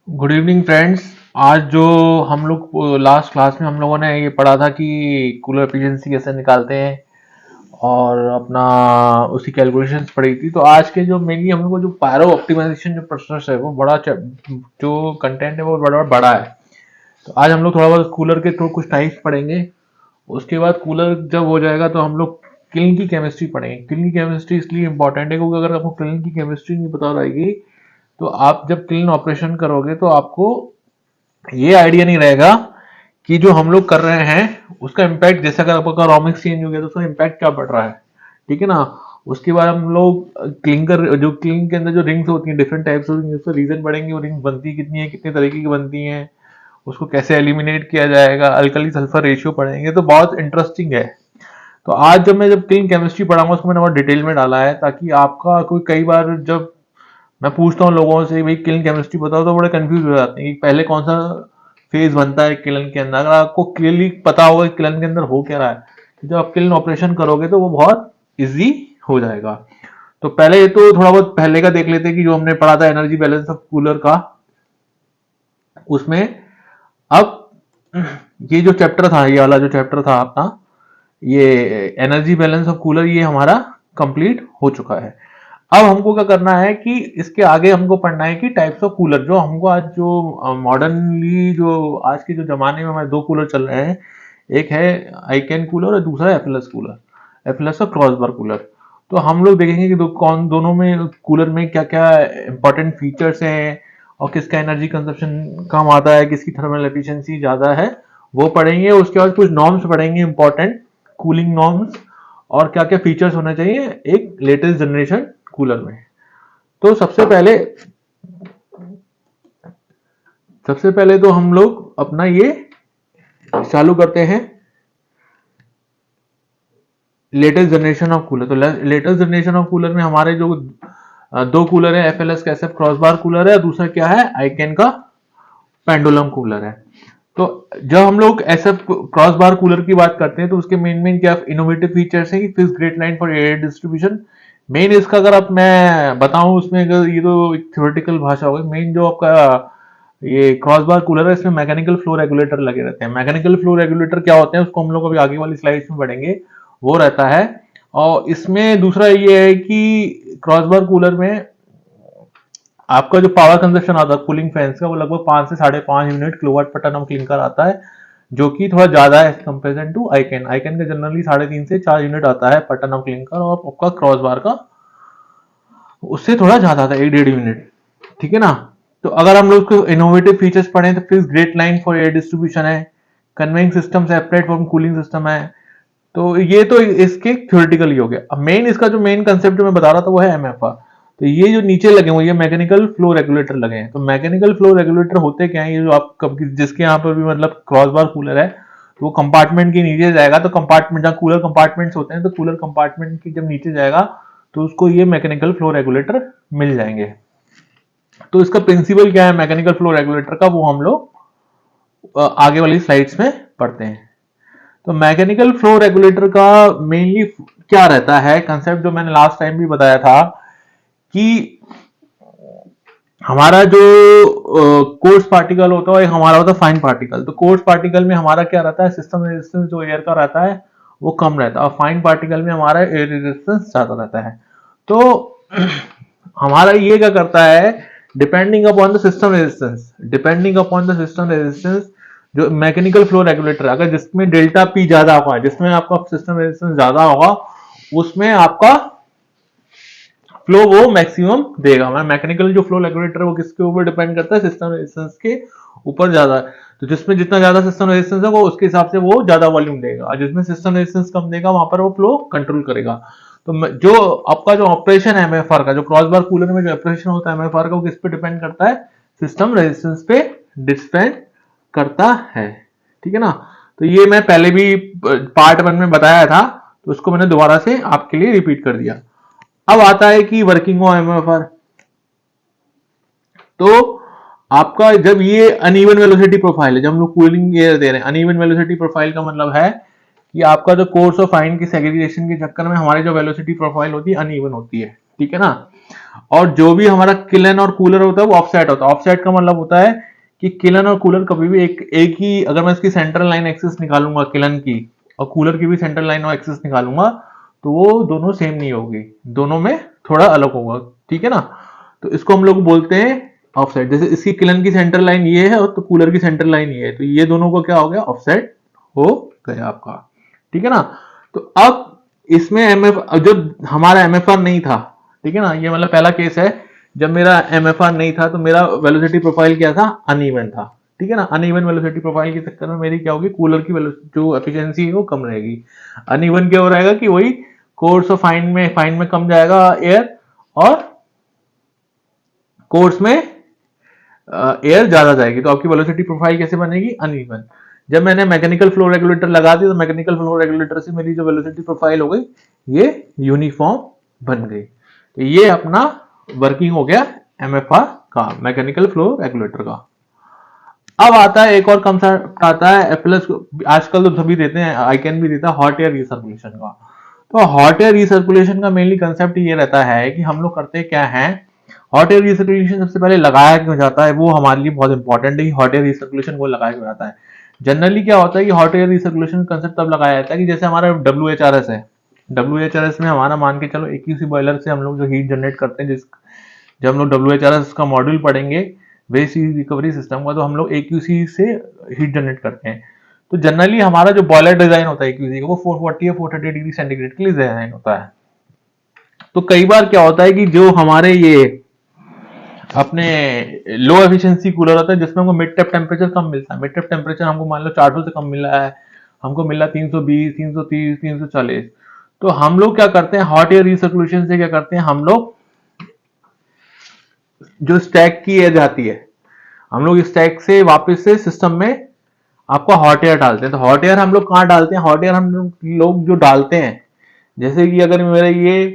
Good evening friends. आज जो हम लोग लास्ट क्लास में हम लोगों ने ये पढ़ा था कि कूलर एफिशिएंसी कैसे निकालते हैं और अपना उसकी कैलकुलेशंस पढ़ी थी। तो आज के जो मेनली हम लोग को जो पायरो ऑप्टिमाइजेशन जो प्रोसेस है वो जो कंटेंट है वो बड़ा बड़ा है। तो आज हम लोग थोड़ा बहुत कूलर के थोड़ा कुछ टाइप्स पढ़ेंगे। उसके बाद कूलर जब हो जाएगा तो हम लोग क्लीन की केमिस्ट्री पढ़ेंगे। क्लीन की केमिस्ट्री इसलिए इंपॉर्टेंट है क्योंकि अगर आपको क्लीन की केमिस्ट्री नहीं पता रहेगी तो आप जब क्लीन ऑपरेशन करोगे तो आपको ये आइडिया नहीं रहेगा कि जो हम लोग कर रहे हैं उसका इम्पैक्ट, जैसे अगर आपका रॉ मिक्स चेंज हो गया तो उसका इम्पैक्ट क्या पड़ रहा है। ठीक है ना। उसके बाद हम लोग क्लिंकर, जो क्लीन के अंदर जो रिंग्स होती हैं डिफरेंट टाइप्स होती हैं, उसका रीजन पढ़ेंगे वो रिंग्स बनती कितनी है, कितने तरीके की बनती हैं, उसको कैसे एलिमिनेट किया जाएगा, अल्कली सल्फर रेशियो पढ़ेंगे। तो बहुत इंटरेस्टिंग है। तो आज जब क्लीन केमिस्ट्री पढ़ाऊंगा उसको मैंने बहुत डिटेल में डाला है ताकि आपका कोई, कई बार जब मैं पूछता हूँ लोगों से भाई क्लीन केमिस्ट्री बताओ तो बड़े कंफ्यूज हो जाते हैं कि पहले कौन सा फेज बनता है किलन के अंदर। अगर आपको क्लियरली पता होगा कि किलन के अंदर हो क्या रहा है तो जब आप किलन ऑपरेशन करोगे तो वो बहुत इजी हो जाएगा। तो पहले तो थोड़ा बहुत पहले का देख लेते हैं कि जो हमने पढ़ा था एनर्जी बैलेंस ऑफ कूलर का, उसमें अब ये जो चैप्टर था, ये वाला जो चैप्टर था अपना, ये एनर्जी बैलेंस ऑफ कूलर, ये हमारा कंप्लीट हो चुका है। अब हमको क्या करना है कि इसके आगे हमको पढ़ना है कि टाइप्स ऑफ कूलर, जो हमको आज जो मॉडर्नली जो आज के जो जमाने में हमारे दो कूलर चल रहे हैं, एक है आईकैन कूलर और दूसरा एफएलएस कूलर, एफएलएस और क्रॉस बार कूलर। तो हम लोग देखेंगे कि दोनों में कूलर में क्या क्या इंपॉर्टेंट फीचर्स हैं और किसका एनर्जी कंजप्शन कम आता है, किसकी थर्मल एफिशिएंसी ज्यादा है, वो पढ़ेंगे। उसके बाद कुछ नॉर्म्स पढ़ेंगे, इंपॉर्टेंट कूलिंग नॉर्म्स, और क्या क्या फीचर्स होने चाहिए एक लेटेस्ट जनरेशन कूलर में। तो सबसे पहले तो हम लोग अपना ये चालू करते हैं लेटेस्ट जनरेशन ऑफ कूलर। तो लेटेस्ट जनरेशन ऑफ कूलर में हमारे जो दो कूलर है, एफएलएस का एसएफ क्रॉस बार कूलर है, दूसरा क्या है आईकैन का पेंडुलम कूलर है। तो जब हम लोग एसएफ क्रॉस बार कूलर की बात करते हैं तो उसके मेन मेन क्या इनोवेटिव फीचर्स हैं कि fix grate line for air distribution. Main इसका अगर आप मैं बताऊं उसमें, अगर ये तो एक थ्योरेटिकल भाषा होगी, मेन जो आपका ये क्रॉस बार कूलर है इसमें मैकेनिकल फ्लो रेगुलेटर लगे रहते हैं। मैकेनिकल फ्लो रेगुलेटर क्या होते हैं उसको हम लोग अभी आगे वाली स्लाइड्स में पढ़ेंगे, वो रहता है। और इसमें दूसरा ये है कि क्रॉस बार कूलर में आपका जो पावर कंजप्शन आता है कूलिंग फैंस का वो लगभग 5 से 5.5 unit kilowatt per ton of clinker आता है, जो कि थोड़ा ज्यादा है कंपेरिजन टू आईकैन। आईकैन का जनरली 3.5 से 4 यूनिट आता है पर टन ऑफ क्लिंकर, और आपका क्रॉस बार का उससे थोड़ा ज्यादा आता है 1.5 यूनिट। ठीक है ना। तो अगर हम लोग उसको इनोवेटिव फीचर्स पढ़ें तो fix grate line for air distribution है, conveying system separate from cooling system है। तो ये तो इसके थ्योरेटिकल ही हो गया। अब मेन इसका जो मेन कंसेप्ट जो मैं बता रहा था वो है एमएफआर। तो ये जो नीचे लगे हुए ये मैकेनिकल फ्लो रेगुलेटर लगे हैं। तो मैकेनिकल फ्लो रेगुलेटर होते क्या है, ये जो आप जिसके यहाँ पर भी मतलब क्रॉस बार कूलर है तो वो कंपार्टमेंट के नीचे जाएगा। तो कंपार्टमेंट जहाँ कूलर कंपार्टमेंट्स होते हैं तो कूलर कंपार्टमेंट के जब नीचे जाएगा तो उसको ये मैकेनिकल फ्लो रेगुलेटर मिल जाएंगे। तो इसका प्रिंसिपल क्या है मैकेनिकल फ्लो रेगुलेटर का, वो हम लोग आगे वाली स्लाइड्स में पढ़ते हैं। तो मैकेनिकल फ्लो रेगुलेटर का मेनली क्या रहता है कंसेप्ट, जो मैंने लास्ट टाइम भी बताया था कि हमारा जो कोर्स पार्टिकल होता है हमारा होता है फाइन पार्टिकल। तो कोर्स पार्टिकल में हमारा क्या रहता है, सिस्टम रेजिस्टेंस जो एयर का रहता है वो कम रहता है, और फाइन पार्टिकल में हमारा एयर रेजिस्टेंस ज्यादा रहता है। तो हमारा ये क्या करता है, depending upon the system resistance, depending upon the system resistance, जो मैकेनिकल फ्लो रेगुलेटर अगर जिसमें डेल्टा पी ज्यादा होगा, जिसमें आपका सिस्टम रेजिस्टेंस ज्यादा होगा, उसमें आपका फ्लो वो मैक्सिमम देगा। मैकेनिकल जो फ्लो रेगुलेटर है वो किसके ऊपर डिपेंड करता है, सिस्टम रेजिस्टेंस के ऊपर ज्यादा है। तो जिसमें जितना ज्यादा सिस्टम रेजिस्टेंस है वो उसके हिसाब से वो ज्यादा वॉल्यूम देगा, और जिसमें सिस्टम रेजिस्टेंस कम देगा वहां पर वो फ्लो कंट्रोल करेगा। तो जो आपका जो ऑपरेशन है एमएफआर का, जो क्रॉस बार कूलर में जो ऑपरेशन होता है एमएफआर का, वो किस पे डिपेंड करता है, सिस्टम रेजिस्टेंस पे डिपेंड करता है। ठीक है ना। तो ये मैं पहले भी पार्ट 1 में बताया था, तो उसको मैंने दोबारा से आपके लिए रिपीट कर दिया। अब आता है कि वर्किंग ऑफ एमएफआर। तो आपका जब ये अनइवन वेलोसिटी प्रोफाइल है, जब हम लोग कूलिंग एयर दे रहे हैं, अनइवन वेलोसिटी प्रोफाइल का मतलब है कि आपका जो कोर्स ऑफ फाइन की सेग्रीगेशन के चक्कर में हमारी जो वेलोसिटी प्रोफाइल होती है अनइवन होती है। ठीक है ना। और जो भी हमारा किलन और कूलर होता है वो ऑफसेट होता है। ऑफसेट का मतलब होता है कि किलन और कूलर कभी भी एक ही, अगर मैं इसकी सेंट्रल लाइन एक्सिस निकालूंगा किलन की और कूलर की भी सेंट्रल लाइन और एक्सिस निकालूंगा तो वो दोनों सेम नहीं होगी, दोनों में थोड़ा अलग होगा, ठीक है ना। तो इसको हम लोग बोलते हैं ऑफसेट। जैसे इसकी किलन की सेंट्रल लाइन ये है और तो कूलर की सेंट्रल लाइन ये है, तो ये दोनों को क्या हो गया, ऑफसेट हो गया आपका, ठीक है ना। तो अब इसमें एमएफ, जब हमारा एमएफआर नहीं था, ठीक है ना, ये मतलब पहला केस है जब मेरा एमएफआर नहीं था तो मेरा वेलोसिटी प्रोफाइल क्या था, अनइवन था, ठीक है ना। अनइवन वेलोसिटी प्रोफाइल के चक्कर में मेरी क्या होगी, कूलर की जो एफिशिएंसी है वो कम रहेगी। अनइवन क्या हो रहेगा कि वही कोर्स ऑफ फाइन में कम जाएगा एयर, और कोर्स में एयर ज्यादा जाएगी, तो आपकी वेलोसिटी प्रोफाइल कैसे बनेगी, अनइवन। जब मैंने मैकेनिकल फ्लो रेगुलेटर लगा दिया तो मैकेनिकल फ्लो रेगुलेटर से मेरी जो वेलोसिटी प्रोफाइल हो गई ये यूनिफॉर्म बन गई। तो ये अपना वर्किंग हो गया एमएफआर का, मैकेनिकल फ्लो रेगुलेटर का। अब आता है एक और कंसेप्ट आता है एफएलएस, आजकल तो सभी देते हैं, आईकैन भी देता है, हॉट एयर रिसर्कुलेशन का। तो हॉट एयर रिसर्कुलेशन का मेनली कंसेप्ट ये रहता है कि हम लोग करते क्या है, हॉट एयर रिसर्कुलेशन सबसे पहले लगाया क्यों जाता है, वो हमारे लिए बहुत इंपॉर्टेंट है कि हॉट एयर रिसर्कुलेशन को लगाया क्यों जाता है। जनरली क्या होता है कि हॉट एयर रिसर्कुलेशन कंसेप्ट तब लगाया जाता है कि जैसे हमारा WHRS है, WHRS में हमारा मान के चलो AQC बॉयलर से हम लोग जो हीट जनरेट करते हैं, जब हम लोग WHRS का मॉड्यूल पढ़ेंगे वेस्ट हीट रिकवरी सिस्टम का, तो हम लोग AQC से हीट जनरेट करते हैं। तो जनरली हमारा जो बॉयलर डिजाइन होता है AQC का वो 440 या 430 डिग्री सेंटीग्रेड के लिए डिजाइन होता है। तो कई बार क्या होता है कि जो हमारे ये अपने लो एफिशिएंसी कूलर होता है जिसमें हमको मिड टैप टेम्परेचर कम मिलता है, मिड टैप टेम्परेचर हमको मान लो 400 से कम मिल रहा है, हमको मिल रहा है 320, 330, 340, तो हम लोग क्या करते हैं, हॉट एयर रिसर्कुलेशन से क्या करते हैं, हम लोग जो स्टैक की एयर जाती है, हम लोग स्टैक से वापस से सिस्टम में आपका हॉट एयर डालते हैं। तो हॉट एयर हम लोग कहाँ डालते हैं, हॉट एयर हम लोग जो डालते हैं, जैसे कि अगर मेरा ये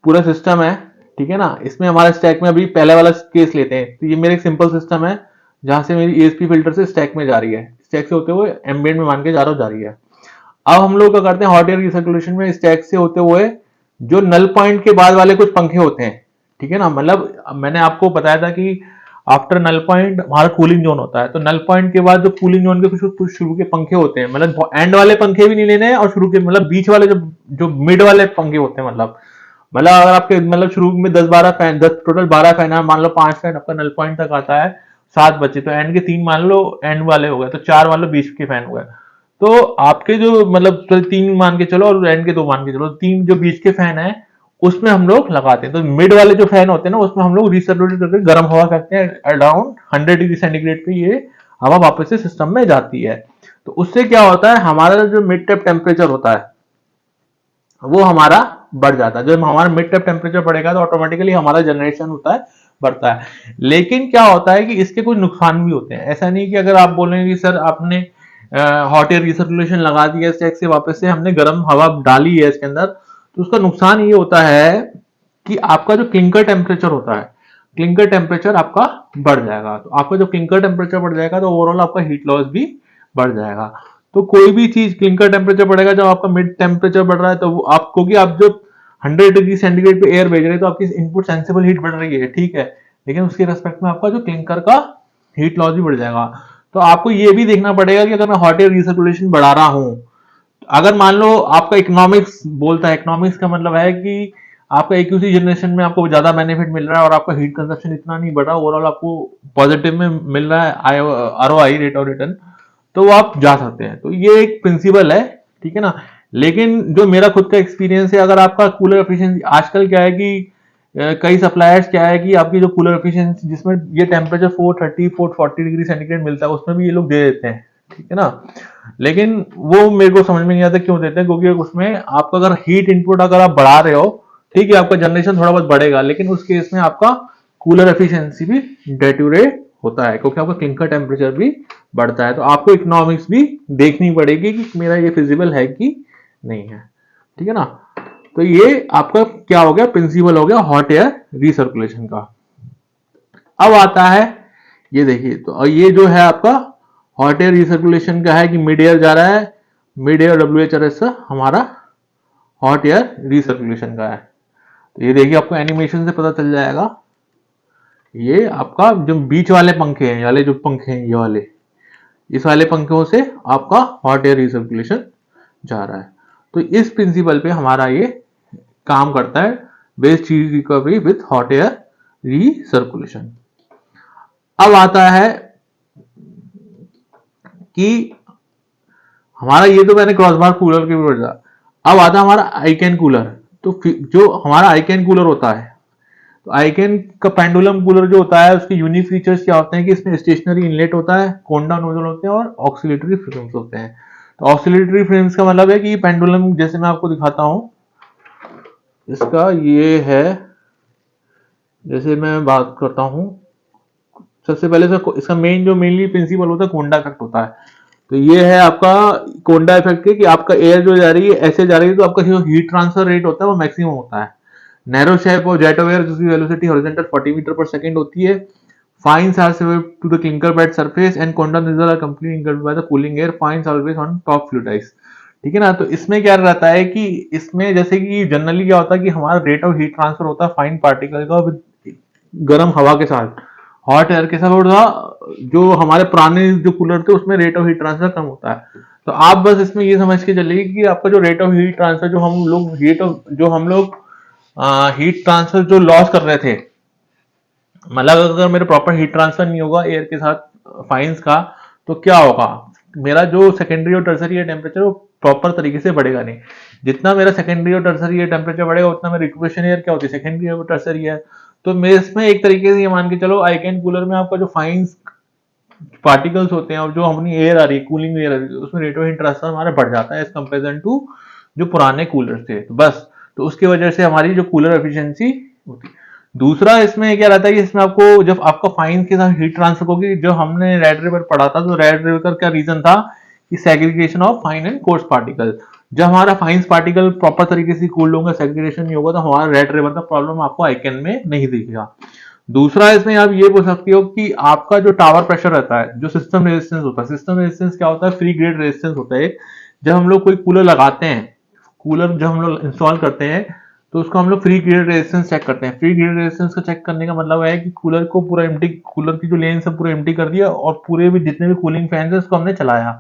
पूरा सिस्टम है, ठीक है ना, इसमें हमारा स्टैक में अभी पहले वाला केस लेते हैं, तो ये मेरा एक सिंपल सिस्टम है जहां से मेरी ESP फिल्टर से स्टैक में जा रही है, स्टैक से होते हुए एम्बिएंट में मान के जा रही है। अब हम लोग क्या करते हैं, हॉट एयर रिसर्कुलेशन में स्टैक से होते हुए जो नल पॉइंट के बाद वाले कुछ पंखे होते हैं, ठीक है ना, मतलब मैंने आपको बताया था कि आफ्टर नल पॉइंट हमारा कूलिंग जोन होता है, तो नल पॉइंट के बाद जो कूलिंग जोन के कुछ शुरू के पंखे होते हैं, मतलब एंड वाले पंखे भी नहीं लेने हैं और शुरू के मतलब बीच वाले जो मिड वाले पंखे होते हैं, मतलब अगर आपके मतलब शुरू में 10-12 फैन, 10 टोटल 12 फैन है, मान लो 5 फैन आपका नल पॉइंट तक आता है, 7 बचे, तो एंड के 3 मान लो एंड वाले हो गए, तो 4 मान लो बीच के फैन हो गए। तो आपके जो मतलब 3 मान के चलो और एंड के 2 मान के चलो, 3 जो बीच के फैन है उसमें हम लोग लगाते हैं। तो मिड वाले जो फैन होते हैं ना उसमें हम लोग रिसर्कुलेट करके गर्म हवा करते हैं, अराउंड 100 डिग्री सेंटीग्रेड पे ये हवा वापस से सिस्टम में जाती है। तो उससे क्या होता है, हमारा जो मिड टैप टेम्परेचर होता है वो हमारा बढ़ जाता है। जब हमारा मिड टैप टेम्परेचर बढ़ेगा तो ऑटोमेटिकली हमारा जनरेशन होता है, बढ़ता है। लेकिन क्या होता है कि इसके कुछ नुकसान भी होते हैं। ऐसा नहीं कि अगर आप बोलेंगे कि सर आपने हॉट एयर रिसर्कुलेशन लगा दिया स्टैक से, वापस से हमने गर्म हवा डाली है इसके अंदर, तो उसका नुकसान ये होता है कि आपका जो क्लिंकर टेम्परेचर होता है, क्लिंकर टेम्परेचर आपका बढ़ जाएगा। तो आपका जो क्लिंकर टेम्परेचर बढ़ जाएगा तो ओवरऑल आपका हीट लॉस भी बढ़ जाएगा। तो कोई भी चीज क्लिंकर टेम्परेचर बढ़ेगा जब आपका मिड टेम्परेचर बढ़ रहा है, तो आप क्योंकि आप जब 100 डिग्री सेंटीग्रेड पे एयर भेज रहे हैं तो आपकी इनपुट सेंसिबल हीट बढ़ रही है, ठीक है, लेकिन उसके रेस्पेक्ट में आपका जो क्लिंकर का हीट लॉस भी बढ़ जाएगा। तो आपको ये भी देखना पड़ेगा कि अगर मैं हॉट एयर रिसर्कुलेशन बढ़ा रहा हूं, अगर मान लो आपका इकोनॉमिक्स बोलता है, इकोनॉमिक्स का मतलब है कि आपका AQC जनरेशन में आपको ज्यादा बेनिफिट मिल रहा है और आपका हीट कंजप्शन इतना नहीं बढ़ रहा, ओवरऑल आपको पॉजिटिव में मिल रहा है ROI, रेट ऑफ रिटर्न, तो वो आप जा सकते हैं। तो ये एक प्रिंसिपल है, ठीक है ना। लेकिन जो मेरा खुद का एक्सपीरियंस है, अगर आपका कूलर एफिशिएंसी आजकल क्या है कि कई सप्लायर्स क्या है कि आपकी जो कूलर एफिशिएंसी जिसमें ये टेम्परेचर 430, 440 डिग्री सेंटीग्रेड मिलता है उसमें भी ये लोग दे देते हैं, ठीक है ना। लेकिन वो मेरे को समझ में नहीं आता क्यों देते हैं, क्योंकि उसमें आपका अगर हीट इनपुट अगर आप बढ़ा रहे हो, ठीक है, आपका जनरेशन थोड़ा बहुत बढ़ेगा, लेकिन उस केस में आपका कूलर एफिशिएंसी भी डेट्यूरेट होता है क्योंकि आपका क्लिंकर टेम्परेचर भी बढ़ता है। तो आपको इकोनॉमिक्स भी देखनी पड़ेगी कि मेरा ये फिजिबल है कि नहीं है, ठीक है ना। तो ये आपका क्या हो गया, प्रिंसिपल हो गया हॉट एयर रिसर्कुलेशन का। अब आता है ये देखिए, तो ये जो है आपका हॉट एयर रिसर्कुलेशन का है कि मिड एयर जा रहा है, मिड एयर WHRS हमारा हॉट एयर रिसर्कुलेशन का है। तो ये देखिए आपको एनिमेशन से पता चल जाएगा, ये आपका जो बीच वाले पंखे हैं, वाले जो पंखे हैं ये वाले, इस वाले पंखों से आपका हॉट एयर रिसर्कुलेशन जा रहा है। तो इस प्रिंसिपल पे हमारा ये काम करता है, best heat recovery with hot air recirculation. अब आता है कि हमारा, ये तो मैंने क्रॉसबार कूलर के ऊपर था, अब आता है हमारा आईकैन कूलर। तो जो हमारा आईकैन कूलर होता है, तो आईकैन का पेंडुलम कूलर जो होता है, उसके यूनिक फीचर्स क्या होते हैं कि इसमें स्टेशनरी इनलेट होता है, कोंडा नोजल होते हैं और ऑक्सिलेटरी फ्रेम्स होते हैं। तो ऑक्सिलेटरी फ्रेम्स का मतलब है कि पेंडुलम, जैसे मैं आपको दिखाता हूं, इसका ये है, जैसे मैं बात करता हूं, सबसे पहले इसका मेनली प्रिंसिपल होता है कोंडा इफेक्ट होता है। तो ये है आपका कोंडा इफेक्ट के कि आपका एयर जो जा रही है ऐसे जा रही है, तो आपका जो हीट ट्रांसफर रेट होता है वो मैक्सिमम होता है। नैरो शेप और जेट ऑफ एयर जिसकी वेलोसिटी हॉरिजॉन्टल 40 मीटर पर सेकंड होती है। Fines are swept to the clinker bed surface and condenser are completely engulfed by the cooling air, fines always on top fluidise. ठीक है ना। तो इसमें क्या रहता है कि इसमें जैसे कि जनरली क्या होता है कि हमारा रेट ऑफ हीट ट्रांसफर होता है फाइन पार्टिकल का गर्म हवा के साथ, हॉट एयर के साथ, और जो हमारे पुराने जो कूलर थे उसमें रेट ऑफ हीट ट्रांसफर कम होता है। तो आप बस इसमें ये समझ के चलिए कि आपका जो रेट ऑफ हीट ट्रांसफर, जो हम लोग हीट ट्रांसफर जो लॉस कर रहे थे, मतलब अगर मेरे प्रॉपर हीट ट्रांसफर नहीं होगा एयर के साथ फाइन्स का, तो क्या होगा, मेरा जो सेकेंडरी और टर्सरी एयर टेम्परेचर वो प्रॉपर तरीके से बढ़ेगा नहीं। जितना मेरा सेकेंडरी और टर्सरी एयर टेम्परेचर बढ़ेगा उतना मेरी रिक्वेशन एयर क्या होती है, सेकेंडरी और टर्सरी एयर। तो मैं इसमें एक तरीके से ये मान के चलो, आईकैन कूलर में आपका जो फाइन्स पार्टिकल्स होते हैं और जो अपनी एयर आ रही है, कूलिंग एयर आ रही है, उसमें रेट ऑफ हीट ट्रांसफर हमारा बढ़ जाता है एज कंपेरिजन टू जो पुराने कूलर थे। तो बस, तो उसकी वजह से हमारी जो कूलर एफिशिएंसी होती है। दूसरा इसमें क्या रहता है कि इसमें आपको जब आपका फाइन के साथ हीट ट्रांसफर होगी, जो हमने रेड रिवर पढ़ा था, तो रेड रिवर का क्या रीजन था कि segregation of fine and coarse particle. जब हमारा फाइन्स पार्टिकल प्रॉपर तरीके से कूल्ड होगा, सेग्रीगेशन नहीं होगा, तो हमारा रेड रिवर का प्रॉब्लम आपको आईकैन में नहीं दिखेगा। दूसरा इसमें आप ये बोल सकते हो कि आपका जो टावर प्रेशर रहता है, जो सिस्टम रेजिस्टेंस होता है, सिस्टम रेजिस्टेंस क्या होता है, फ्री ग्रेड रेजिस्टेंस होता है। जब हम लोग कोई कूलर लगाते हैं, कूलर जब हम लोग इंस्टॉल करते हैं, तो उसको हम लोग फ्री ग्रेड रेजिस्टेंस चेक करते हैं। फ्री ग्रेड रेजिस्टेंस को चेक करने का मतलब है कि कूलर को पूरा एम्प्टी, कूलर की जो लेन सब पूरा एम्प्टी कर दिया और पूरे भी जितने भी कूलिंग फैंस है उसको हमने चलाया।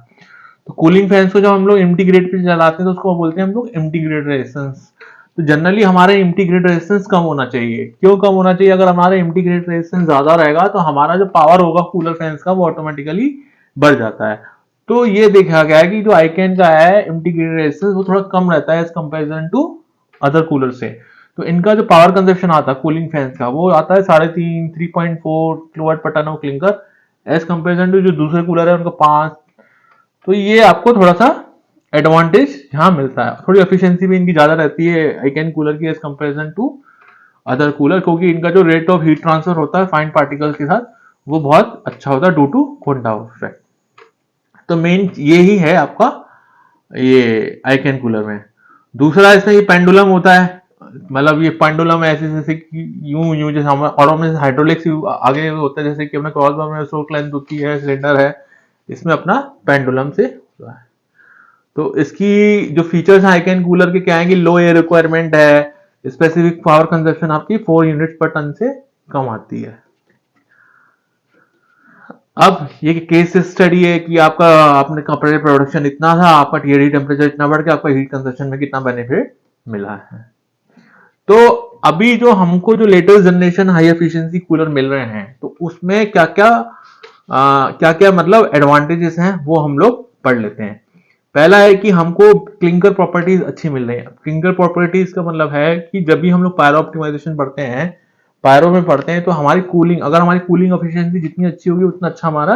तो कूलिंग फैंस को जब हम लोग एम्प्टी ग्रेड पे चलाते हैं तो उसको बोलते हैं हम लोग एम्प्टी ग्रेड रेजिस्टेंस। तो जनरली हमारा एम्प्टी ग्रेड रेजिस्टेंस कम होना चाहिए। क्यों कम होना चाहिए? अगर हमारा एम्प्टी ग्रेड रेजिस्टेंस ज्यादा रहेगा तो हमारा जो पावर होगा कूलर फैंस का वो ऑटोमेटिकली बढ़ जाता है। तो ये देखा गया है कि जो आईकैन का है एम्प्टी ग्रेड रेजिस्टेंस वो थोड़ा कम रहता है as comparison to other cooler से। तो इनका जो पावर कंजप्शन आता है कूलिंग फैंस का वो आता है 3.4 kilowatt per ton of clinker as comparison to जो दूसरे कूलर है उनका 5। तो ये आपको थोड़ा सा एडवांटेज यहाँ मिलता है। थोड़ी एफिशिएंसी भी इनकी ज्यादा रहती है आईकैन कूलर की as comparison to other cooler, क्योंकि इनका जो रेट ऑफ हीट ट्रांसफर होता है फाइन पार्टिकल्स के साथ वो बहुत अच्छा होता है ड्यू टू कोंडा इफेक्ट। तो मेन यही है आपका ये आईकैन कूलर में। दूसरा इसमें ये पेंडुलम होता है, मतलब ये पेंडुलम ऐसे जैसे कि यूं जैसे और में हाइड्रोलिक्स आगे होता है, जैसे कि अपने क्रॉस बार में स्ट्रोक लेंथ होती है, सिलेंडर है, इसमें अपना पेंडुलम से होता है। तो इसकी जो फीचर्स हैं आईकैन कूलर के क्या है कि लो एयर रिक्वायरमेंट है, स्पेसिफिक पावर कंजप्शन आपकी 4 यूनिट्स पर टन से कम आती है। अब ये केस स्टडी है कि आपका आपने कपड़े प्रोडक्शन इतना था, आपका टीएडी टेम्परेचर इतना बढ़ के आपका हीट कंजप्शन में कितना बेनिफिट मिला है। तो अभी जो हमको जो latest generation high efficiency cooler मिल रहे हैं तो उसमें क्या क्या मतलब एडवांटेजेस हैं वो हम लोग पढ़ लेते हैं। पहला है कि हमको क्लिंकर प्रॉपर्टीज अच्छी मिल रही है। क्लिंकर प्रॉपर्टीज का मतलब है कि जब भी हम लोग पायरो ऑप्टिमाइजेशन पढ़ते हैं, पायरो में पढ़ते हैं, तो हमारी कूलिंग, अगर हमारी कूलिंग एफिशिएंसी जितनी अच्छी होगी उतना अच्छा हमारा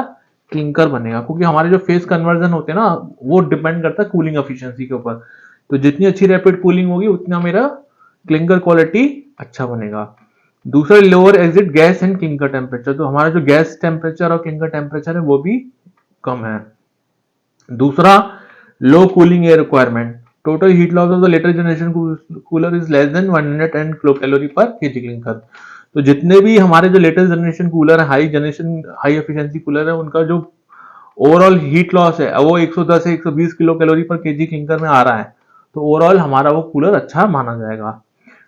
क्लिंकर बनेगा, क्योंकि हमारे जो फेस कन्वर्जन होते हैं ना वो डिपेंड करता है कूलिंग एफिशिएंसी के ऊपर। तो जितनी अच्छी रैपिड कूलिंग होगी उतना मेरा क्लिंकर क्वालिटी अच्छा बनेगा। दूसरा lower exit gas and clinker temperature, तो हमारा जो गैस टेम्परेचर और क्लिंकर टेम्परेचर है वो भी कम है। दूसरा low cooling air requirement, total heat loss of the latest generation cooler is less than 110 kilo calorie per KG clinker. तो जितने भी हमारे जो लेटेस्ट जनरेशन कूलर है, हाई एफिशिएंसी कूलर है, उनका जो ओवरऑल हीट लॉस है वो 110 से 120 kilo calorie per KG clinker में आ रहा है। तो ओवरऑल हमारा वो कूलर अच्छा माना जाएगा।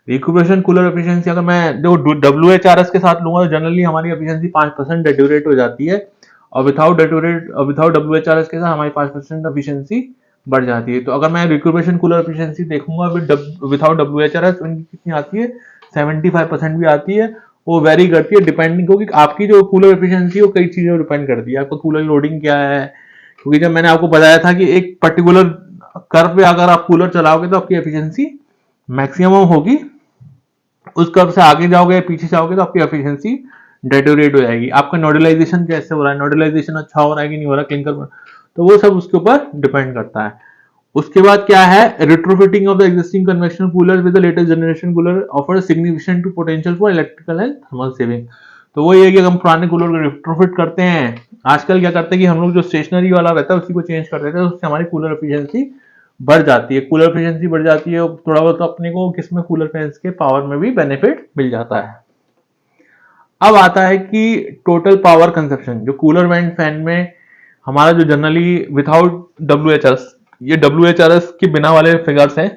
रिक्यूपरेशन कूलर एफिशिएंसी अगर मैं जो WHRS के साथ लूंगा तो जनरली हमारी एफिशिएंसी 5% डेटोरेट हो जाती है, और विदाउट WHRS के साथ हमारी 5% एफिशिएंसी बढ़ जाती है। तो अगर मैं रिक्यूपरेशन कूलर एफिशिएंसी देखूंगा विदाउट WHRS उनकी कितनी आती है, 75% भी आती है। वो वेरी करती है डिपेंडिंग, क्योंकि आपकी जो कूलर एफिशिएंसी है वो कई चीजों पर डिपेंड करती है। आपका कूलर लोडिंग क्या है, क्योंकि जब मैंने आपको बताया था कि एक पर्टिकुलर कर्व पे अगर आप कूलर चलाओगे तो आपकी एफिशिएंसी मैक्सिमम होगी, उस कर्व से आगे जाओगे पीछे जाओगे तो आपकी एफिशिएंसी डेटोरेट हो जाएगी। आपका नोडलाइजेशन कैसे हो रहा है, नोडलाइजेशन अच्छा हो रहा है कि नहीं हो रहा क्लिंकर में, तो वो सब उसके ऊपर डिपेंड करता है। उसके बाद क्या है, retrofitting of the existing convection cooler with the latest generation cooler offer significant to potential for electrical and thermal saving. तो वो ये कि हम पुराने कूलर को रिट्रोफिट करते हैं। आजकल क्या करते हैं कि हम लोग जो स्टेशनरी वाला रहता है उसी को चेंज कर देते हैं, उससे हमारी कूलर एफिशिएंसी बढ़ जाती है। कूलर एफिशिएंसी बढ़ जाती है, थोड़ा बहुत अपने को किसमें कूलर फैंस के पावर में भी बेनिफिट मिल जाता है। अब आता है कि टोटल पावर कंजप्शन, जो कूलर वेंट फैन में हमारा जो जनरली विदाउट WHRS, ये WHRS के बिना वाले फिगर्स हैं,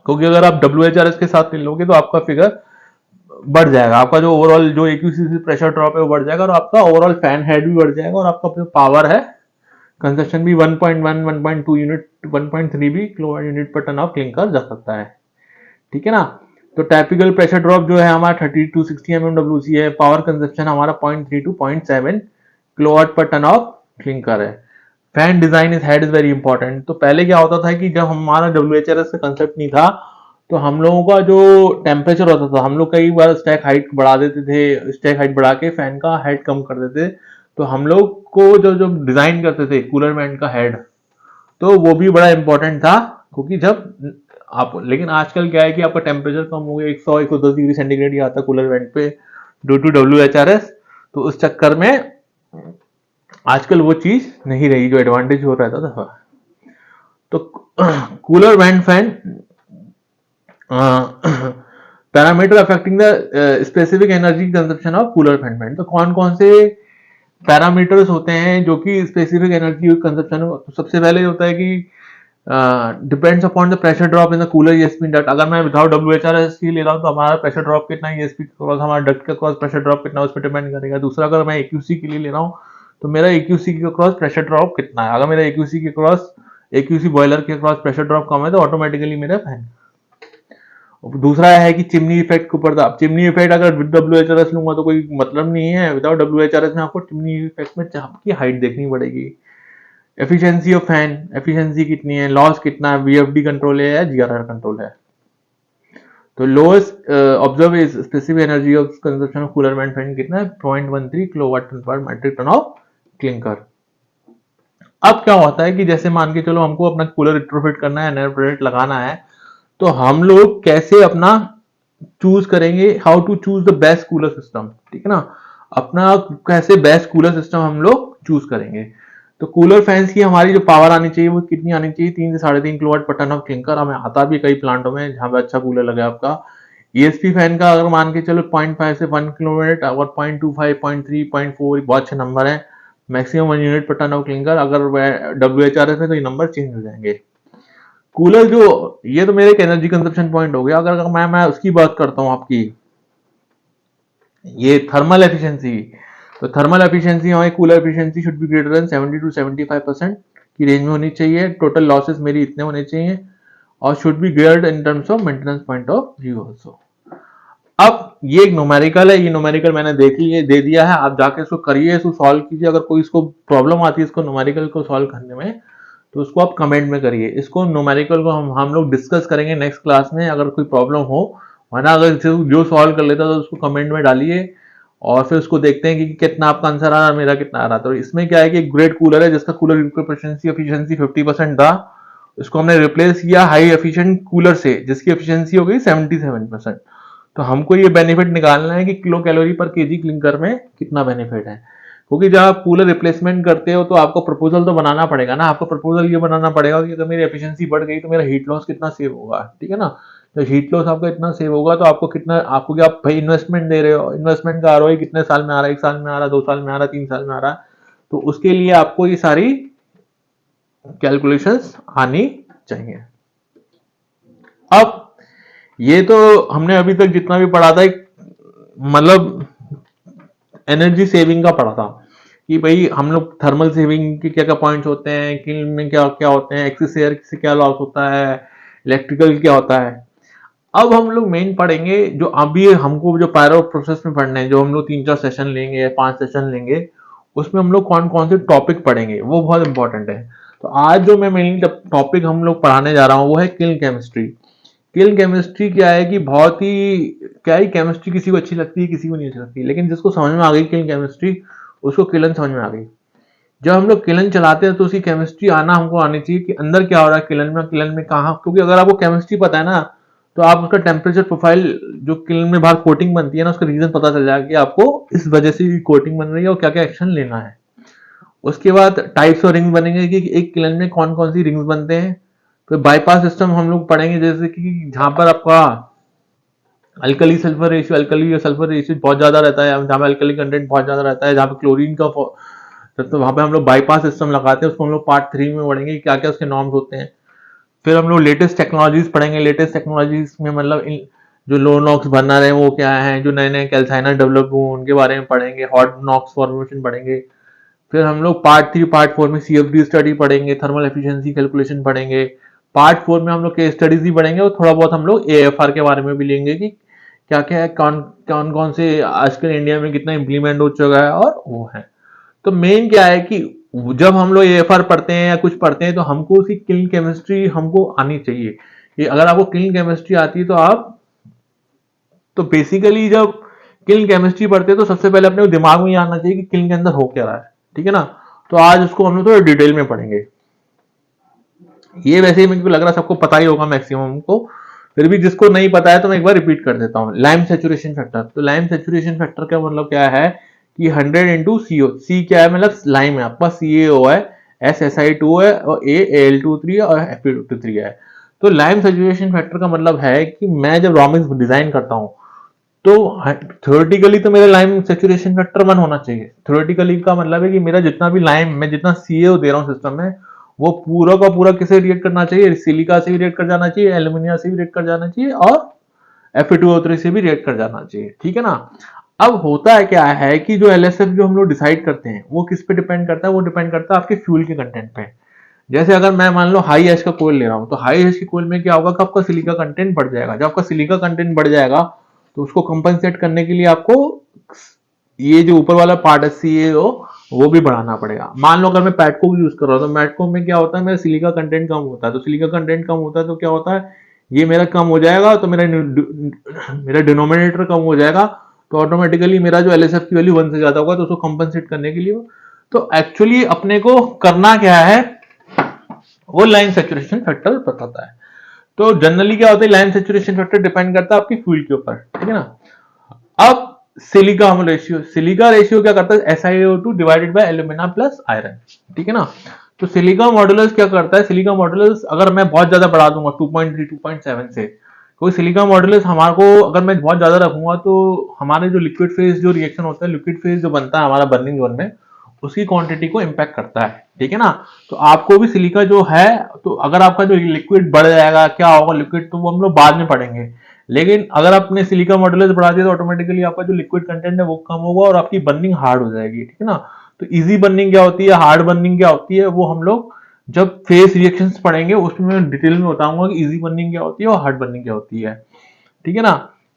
क्योंकि अगर आप WHRS के साथ ले लोगे तो आपका फिगर बढ़ जाएगा, आपका जो ओवरऑल जो AQCC प्रेशर ड्रॉप है वो बढ़ जाएगा, और आपका ओवरऑल फैन हेड भी बढ़ जाएगा, और आपका जो पावर है कंजप्शन भी 1.1, 1.2 यूनिट, 1.3 भी किलोवाट यूनिट पर टन ऑफ क्लिंकर जा सकता है। ठीक है ना। तो टाइपिकल प्रेशर ड्रॉप जो है हमारा 30 to 60 mmWC है, पावर कंजप्शन हमारा 0.3 to 0.7 kilowatt per ton of clinker है। Fan design is head is very important. तो पहले क्या होता था कि जब हमारा WHRS का कंसेप्ट नहीं था तो हम लोगों का जो टेम्परेचर होता था, हम लोग कई बार स्टैक हाइट बढ़ा देते थे, स्टैक हाइट बढ़ा के फैन का हेड कम कर देते, तो हम लोग को जो जो डिजाइन करते थे कूलर वेंट का हेड, तो वो भी बड़ा इंपॉर्टेंट था, क्योंकि जब आप, लेकिन आजकल क्या है कि आपका टेम्परेचर कम हो गया, 100-110 डिग्री सेंटीग्रेड ही आता है कूलर वेंट पे ड्यू टू WHRS, तो उस चक्कर में आजकल वो चीज नहीं रही जो एडवांटेज हो रहता था। तो cooler went fan parameter affecting the specific energy consumption of cooler went fan. तो कौन कौन से पैरामीटर्स होते हैं जो कि स्पेसिफिक एनर्जी कंजप्शन, तो सबसे पहले होता है कि depends upon the pressure drop in the cooler ESP duct. अगर मैं विदाउट WHRS की ले रहा हूँ तो हमारा प्रेशर ड्रॉप कितना है, ESP क्रॉस हमारा डक्ट का क्रॉस प्रेशर ड्रॉप कितना है उस पर डिपेंड करेगा। दूसरा, अगर मैं AQC के लिए ले रहा हूँ तो मेरा AQC के क्रॉस प्रेशर ड्रॉप कितना है। अगर मेरा AQC बॉयलर के क्रॉस प्रेशर ड्रॉप कम है तो ऑटोमेटिकली मेरा फैन। दूसरा है कि चिमनी इफेक्ट के ऊपर, चिमनी इफेक्ट अगर विद WHRS लूंगा तो कोई मतलब नहीं है, विदाउट WHRS में आपको चिमनी इफेक्ट में चाप की हाइट देखनी पड़ेगी। एफिशिएंसी ऑफ फैन, एफिशिएंसी कितनी है, लॉस कितना है, VFD कंट्रोल है या GRR कंट्रोल है। तो lowest observe is specific energy of consumption of cooler went fan कितना है, 0.13 किलोवाट पर मेट्रिक टन ऑफ क्लिंकर। अब क्या होता है कि जैसे मान के चलो हमको अपना कूलर रिट्रोफिट करना है, नया प्रोडक्ट लगाना है, तो हम लोग कैसे अपना चूज करेंगे, how to choose the best cooler system. ठीक है ना, अपना कैसे बेस्ट कूलर सिस्टम हम लोग चूज करेंगे। तो कूलर फैंस की हमारी जो पावर आनी चाहिए वो कितनी आनी चाहिए, 3 से 3.5 kilowatt per ton of clinker. हमें आता भी कई प्लांटों में जहां पे अच्छा कूलर लगा आपका। ESP फैन का अगर मान के चलो 0.5 से 1 किलोवाट, और 0.25, 0.3, 0.4 बहुत अच्छे नंबर है, मैक्सिमम 1 यूनिट पर टन ऑफ क्लिंकर। अगर WHRS में तो ये नंबर चेंज हो जाएंगे। कूलर जो, ये तो मेरे एक एनर्जी कंजप्शन पॉइंट हो गया। अगर मैं उसकी बात करता हूं आपकी, ये थर्मल एफिशिएंसी, तो थर्मल एफिशिएंसी हमारी cooler efficiency should be greater than 70 to 75% की रेंज में होनी चाहिए। टोटल लॉसेस मेरी इतने होने चाहिए, और should be geared in terms of maintenance point of view also. अब ये एक न्यूमेरिकल है, ये न्यूमेरिकल मैंने देख लिया, दे दिया है, आप जाके इसको करिए, इसको सॉल्व कीजिए। अगर कोई इसको प्रॉब्लम आती है इसको न्यूमेरिकल को सॉल्व करने में, तो उसको आप कमेंट में करिए। इसको न्यूमेरिकल को हम लोग डिस्कस करेंगे नेक्स्ट क्लास में, अगर कोई प्रॉब्लम हो, वरना अगर जो सॉल्व कर लेता तो उसको कमेंट में डालिए, और फिर उसको देखते हैं कि कितना आपका आंसर आ रहा है, मेरा कितना आ रहा। तो इसमें क्या है कि एक ग्रेट कूलर है जिसका कूलर एफिशिएंसी 50% था, इसको हमने रिप्लेस किया हाई एफिशिएंट कूलर से जिसकी एफिशिएंसी हो गई 77%। तो हमको ये बेनिफिट निकालना है कि kilo calorie per KG clinker में कितना बेनिफिट है, क्योंकि जब आप कूलर रिप्लेसमेंट करते हो तो आपको प्रपोजल तो बनाना पड़ेगा ना। आपको प्रपोजल ये बनाना पड़ेगा कि अगर मेरी एफिशिएंसी बढ़ गई तो मेरा हीट लॉस कितना सेव होगा। ठीक है ना, तो हीट लॉस आपका इतना सेव होगा तो आपको कितना, आपको क्या, आप भाई इन्वेस्टमेंट दे रहे हो, इन्वेस्टमेंट का ROI कितने साल में आ रहा है, 1 साल में आ रहा है, 2 साल में आ रहा है, 3 साल में आ रहा है। तो उसके लिए आपको ये सारी कैलकुलेशंस आनी चाहिए। अब ये तो हमने अभी तक जितना भी पढ़ा था एक मतलब एनर्जी सेविंग का पढ़ा था कि भाई हम लोग थर्मल सेविंग के क्या क्या पॉइंट्स होते हैं, किल में क्या क्या होते हैं, एक्सेस एयर से क्या लॉस होता है, इलेक्ट्रिकल क्या होता है। अब हम लोग मेन पढ़ेंगे जो अभी हमको जो पायरो प्रोसेस में पढ़ने हैं, जो हम लोग 3-4 सेशन लेंगे या 5 सेशन लेंगे, उसमें हम लोग कौन कौन से टॉपिक पढ़ेंगे वो बहुत इंपॉर्टेंट है। तो आज जो मैं मेनली टॉपिक हम लोग पढ़ाने जा रहा हूँ वो है किल केमिस्ट्री। किल केमिस्ट्री क्या है कि बहुत ही क्या है, केमिस्ट्री किसी को अच्छी लगती है किसी को नहीं अच्छी लगती, लेकिन जिसको समझ में आ गई किल केमिस्ट्री उसको किलन समझ में आ गई। जब हम लोग किलन चलाते हैं तो उसकी केमिस्ट्री आना हमको आनी चाहिए कि अंदर क्या हो रहा है किलन में कहाँ, क्योंकि अगर आपको केमिस्ट्री पता है ना तो आप उसका टेम्परेचर प्रोफाइल जो किलन में बाहर कोटिंग बनती है ना उसका रीजन पता चल जाएगा कि आपको इस वजह से कोटिंग बन रही है और क्या क्या एक्शन लेना है। उसके बाद टाइप्स ऑफ रिंग्स बनेंगे कि एक किलन में कौन कौन सी रिंग्स बनते हैं। तो बाईपास सिस्टम हम लोग पढ़ेंगे, जैसे कि जहां पर आपका अल्कली या सल्फर रेशियो बहुत ज्यादा रहता है, जहां पे अल्कली कंटेंट बहुत ज्यादा रहता है, जहां पे क्लोरीन का तो वहां पे हम लोग बाईपास सिस्टम लगाते हैं, उसको हम लोग पार्ट 3 में पढ़ेंगे क्या क्या उसके नॉर्म्स होते हैं। फिर हम लोग लेटेस्ट टेक्नोलॉजीज पढ़ेंगे। लेटेस्ट टेक्नोलॉजीज में मतलब जो लो नॉक्स बर्नर है वो क्या है, जो नए नए कैल्साइनर डेवलप हुए उनके बारे में पढ़ेंगे, हॉट नॉक्स फॉर्मेशन पढ़ेंगे। फिर हम लोग पार्ट 4 में CFD स्टडी पढ़ेंगे, थर्मल एफिशिएंसी कैलकुलेशन पढ़ेंगे। पार्ट 4 में हम लोग केस स्टडीज भी पढ़ेंगे और थोड़ा बहुत हम लोग AFR के बारे में भी लेंगे कि क्या क्या है, कौन कौन कौन से आजकल इंडिया में कितना इंप्लीमेंट हो चुका है और वो है। तो मेन क्या है कि जब हम लोग AFR पढ़ते हैं या कुछ पढ़ते हैं तो हमको उसकी क्लीन केमिस्ट्री हमको आनी चाहिए। कि अगर आपको क्लीन केमिस्ट्री आती है तो आप तो बेसिकली जब क्लीन केमिस्ट्री पढ़ते हैं तो सबसे पहले अपने दिमाग में ये आना चाहिए कि क्लीन के अंदर हो क्या रहा है, ठीक है ना। तो आज उसको हम लोग थोड़ा डिटेल में पढ़ेंगे। ये वैसे ही मेरे को लग रहा है सबको पता ही होगा मैक्सिमम को, फिर भी जिसको नहीं पता है तो मैं एक बार रिपीट कर देता हूँ। लाइम सेचुरेशन फैक्टर, तो लाइम सेचुरेशन फैक्टर का मतलब क्या है कि 100 इंटू CO। सी क्या है, मतलब लाइम है आपका, CaO है, SSI2 है और AAL23 है और Fe23 है। तो लाइम सेचुरेशन फैक्टर का मतलब है कि मैं जब रॉमिक्स डिजाइन करता हूँ तो थ्योरेटिकली तो मेरा लाइम सेचुरेशन फैक्टर 1 होना चाहिए। थ्योरेटिकली का मतलब है कि मेरा जितना भी लाइम, मैं जितना CaO दे रहा हूँ सिस्टम में, वो पूरा का पूरा किसे रिएक्ट करना चाहिए, सिलिका से भी रिएक्ट कर जाना चाहिए, एल्यूमिनिया से भी रिएक्ट कर जाना चाहिए और Fe2O3 से भी रिएक्ट कर जाना चाहिए, ठीक है ना। अब होता है क्या है कि जो LSF जो हम लोग डिसाइड करते हैं वो किस पे डिपेंड करता है, वो डिपेंड करता है आपके फ्यूल के कंटेंट पे। जैसे अगर मैं मान लो हाई एच का कोयल ले रहा हूँ तो हाई एच के कोयल में क्या होगा कि आपका सिलिका कंटेंट बढ़ जाएगा। जब आपका सिलिका कंटेंट बढ़ जाएगा तो उसको कंपनसेट करने के लिए आपको ये जो ऊपर वाला पार्ट है CaO वो भी बढ़ाना पड़ेगा। मान लो अगर मैं पैटको यूज कर रहा हूँ तो मैटको में क्या होता है, मेरा सिलिका कंटेंट कम होता है, तो सिलिका कंटेंट कम होता है तो क्या होता है, ये मेरा कम हो जाएगा तो मेरा डिनोमिनेटर कम हो जाएगा, तो ऑटोमेटिकली मेरा जो LSF की वैल्यू 1 से ज्यादा होगा, तो उसको कंपनसेट करने के लिए तो एक्चुअली अपने को करना क्या है, वो लाइन सेचुरेशन फैक्टर बताता है। तो जनरली क्या होता है, लाइन सेचुरेशन फैक्टर डिपेंड करता है आपकी फ्यूल के ऊपर, ठीक है ना। अब सिलिका रेशियो क्या करता है, SiO2 divided by alumina plus iron, ठीक है ना। तो सिलिका मॉडुलस क्या करता है, सिलिका मॉडुलस अगर मैं बहुत ज्यादा बढ़ा दूंगा 2.3 2.7 से, क्योंकि सिलिका मॉडुलस हमारे को अगर मैं बहुत ज्यादा रखूंगा तो हमारे जो लिक्विड फेज जो रिएक्शन होता है, लिक्विड फेज जो बनता है हमारा बर्निंग जोन में, उसकी क्वांटिटी को इम्पैक्ट करता है, ठीक है ना। तो आपको भी सिलिका जो है, तो अगर आपका जो लिक्विड बढ़ जाएगा क्या होगा, लिक्विड तो वो हम लोग बाद में पढ़ेंगे, लेकिन अगर आपने सिलिका मॉडुलस बढ़ा दिया तो ऑटोमेटिकली आपका जो लिक्विड कंटेंट है वो कम होगा और आपकी बर्निंग हार्ड हो जाएगी, ठीक है ना। तो इजी बर्निंग क्या होती है, हार्ड बर्निंग क्या होती है, वो हम लोग जब फेस रिएक्शंस पढ़ेंगे उसमें मैं डिटेल में बताऊंगा कि इजी बर्निंग क्या होती है और हार्ड बर्निंग क्या होती है, ठीक है ना।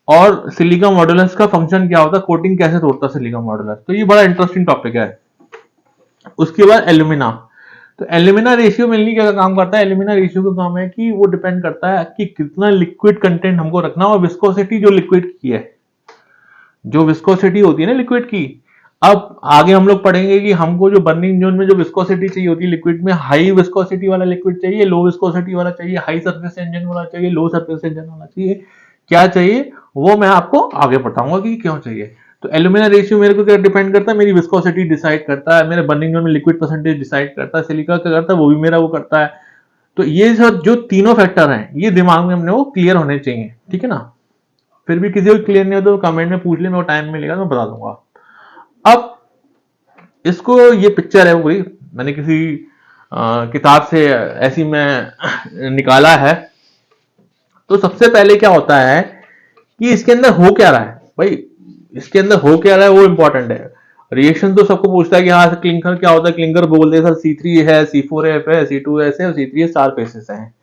और सिलिका मॉडुलस का फंक्शन क्या होता है, कोटिंग कैसे तोड़ता है सिलिका मॉडुलस, तो ये बड़ा इंटरेस्टिंग टॉपिक है। उसके बाद एल्यूमिना, तो एल्यूमिना रेशियो मेनली क्या काम करता है, एल्यूमिना रेशियो का काम है कि वो डिपेंड करता है कि कितना लिक्विड कंटेंट हमको रखना और विस्कोसिटी जो लिक्विड की है, जो विस्कोसिटी होती है ना लिक्विड की। अब आगे हम लोग पढ़ेंगे कि हमको जो बर्निंग जोन में जो विस्कोसिटी चाहिए होती है लिक्विड में, हाई विस्कोसिटी वाला लिक्विड चाहिए, लो विस्कोसिटी वाला चाहिए, हाई सरफेस टेंशन वाला चाहिए, लो सरफेस टेंशन वाला चाहिए, क्या चाहिए वो मैं आपको आगे बताऊंगा कि क्यों चाहिए। तो एल्यूमिना रेशियो मेरे को क्या डिपेंड करता है, मेरी विस्कोसिटी डिसाइड करता है, मेरे बर्निंग जोन में लिक्विड परसेंटेज डिसाइड करता है, सिलिका क्या करता है वो भी मेरा वो करता है। तो ये सब जो तीनों फैक्टर हैं ये दिमाग में हमने वो क्लियर होने चाहिए, ठीक है ना। फिर भी किसी को क्लियर नहीं हो तो कमेंट में पूछ ले, मेरे को टाइम मिलेगा तो मैं बता दूंगा। अब इसको ये पिक्चर है वो पूरी मैंने किसी किताब से ऐसी मैं निकाला है। तो सबसे पहले क्या होता है कि इसके अंदर हो क्या रहा है भाई, इसके अंदर हो क्या रहा है वो इंपॉर्टेंट है। रिएक्शन तो सबको पूछता है कि हाँ क्लिंकर क्या होता है, क्लिंकर बोल दे सर C3 है, C4F है, C2S है और C3 स्टार फेसेस है,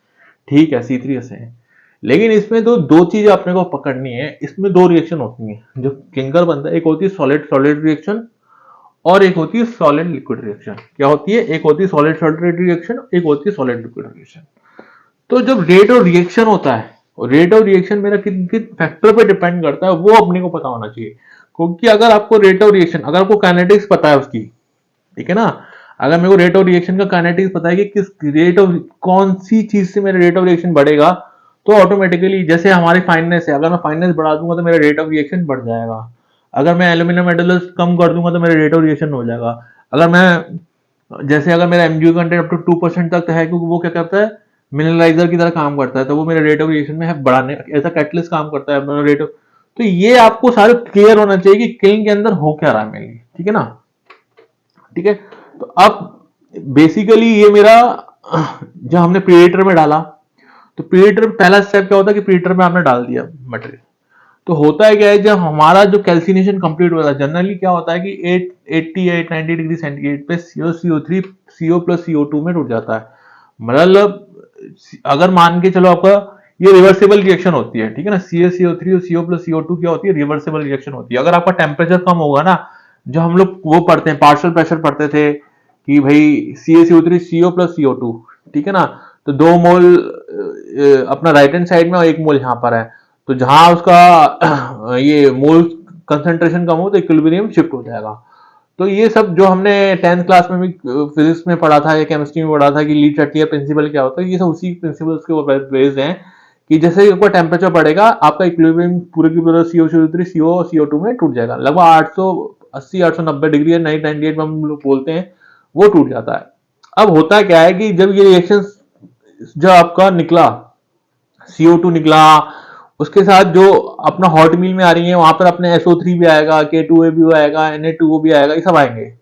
ठीक है C3S है। लेकिन इसमें तो दो चीजें अपने को पकड़नी है, इसमें दो रिएक्शन होती हैं जो क्लिंकर बनता है, एक होती है सॉलिड सॉलिड रिएक्शन और एक होती है सॉलिड लिक्विड रिएक्शन। क्या होती है, एक होती है सॉलिड सॉलिड रिएक्शन, एक होती है सॉलिड लिक्विड रिएक्शन। तो जब रेट ऑफ रिएक्शन होता है, रेट ऑफ रिएक्शन मेरा किन किन फैक्टर पे डिपेंड करता है वो अपने को पता होना चाहिए। क्योंकि अगर आपको रेट ऑफ रिएक्शन, अगर आपको काइनेटिक्स पता है उसकी, ठीक है ना, अगर मेरे को रेट ऑफ रिएक्शन का काइनेटिक्स पता है कि किस रेट ऑफ कौन सी चीज से मेरा रेट ऑफ रिएक्शन बढ़ेगा, तो ऑटोमेटिकली जैसे हमारी फाइननेस है, अगर मैं फाइननेस बढ़ा दूंगा तो मेरा रेट ऑफ रिएक्शन बढ़ जाएगा। अगर मैं एल्यूमिनियम मेटल्स कम कर दूंगा तो मेरा रेट ऑफ रिएक्शन हो जाएगा। अगर मैं जैसे अगर मेरा एमजीओ कंटेंट अप टू 2% तक है, क्योंकि वो क्या करता है मिनरलाइजर की तरह काम करता है, तो वो मेरे रेट ऑफ रिएक्शन में है बढ़ाने, ऐसा कैटलिस्ट काम करता है मेरा रेट ऑफ। तो ये आपको सारे क्लियर होना चाहिए कि किलिंग के अंदर हो क्या रहा है मेरी, ठीक है ना, ठीक है। तो अब बेसिकली ये मेरा जब हमने प्रीडेटर में डाला, तो प्रीडेटर पहला स्टेप क्या होता है कि प्रीडेटर में आपने डाल दिया मटेरियल, तो होता है क्या है जब हमारा जो कैल्सिनेशन कंप्लीट होता है, जनरली क्या होता है कि 880 या 890 डिग्री सेंटीग्रेड पे CO3 CO प्लस CO2 में टूट जाता है। मतलब अगर मान के चलो आपका ये रिवर्सिबल रिएक्शन होती है, ठीक है ना, CaCO3 और CO प्लस CO2 क्या होती है, रिवर्सिबल रिएक्शन होती है। अगर आपका टेम्परेचर कम होगा ना, जो हम लोग वो पढ़ते हैं पार्शियल प्रेशर पढ़ते थे कि भाई CaCO3 CO प्लस CO2, ठीक है ना, तो 2 मोल अपना राइट हैंड साइड में और 1 मोल यहाँ पर है, तो जहां उसका ये मोल कंसंट्रेशन कम हो तो इक्विलिब्रियम शिफ्ट हो जाएगा। तो ये सब जो हमने 10th क्लास में भी फिजिक्स में पढ़ा था या केमिस्ट्री में पढ़ा था कि ली चटनियर प्रिंसिपल क्या होता है, ये सब उसी प्रिंसिपल्स के ऊपर बेस्ड हैं कि जैसे आपका टेम्परेचर बढ़ेगा आपका इक्विलिब्रियम पूरे की पूरा CO3 CO और CO2 में टूट जाएगा, लगभग 880 890 डिग्री या 998 में हम लोग बोलते हैं, वो टूट जाता है। अब होता क्या है कि जब ये रिएक्शन जो आपका निकला CO2 निकला, उसके साथ जो अपना हॉट मील में आ रही है वहां पर अपने SO3 भी आएगा, K2A भी आएगा, Na2O भी आएगा, ये सब आएंगे।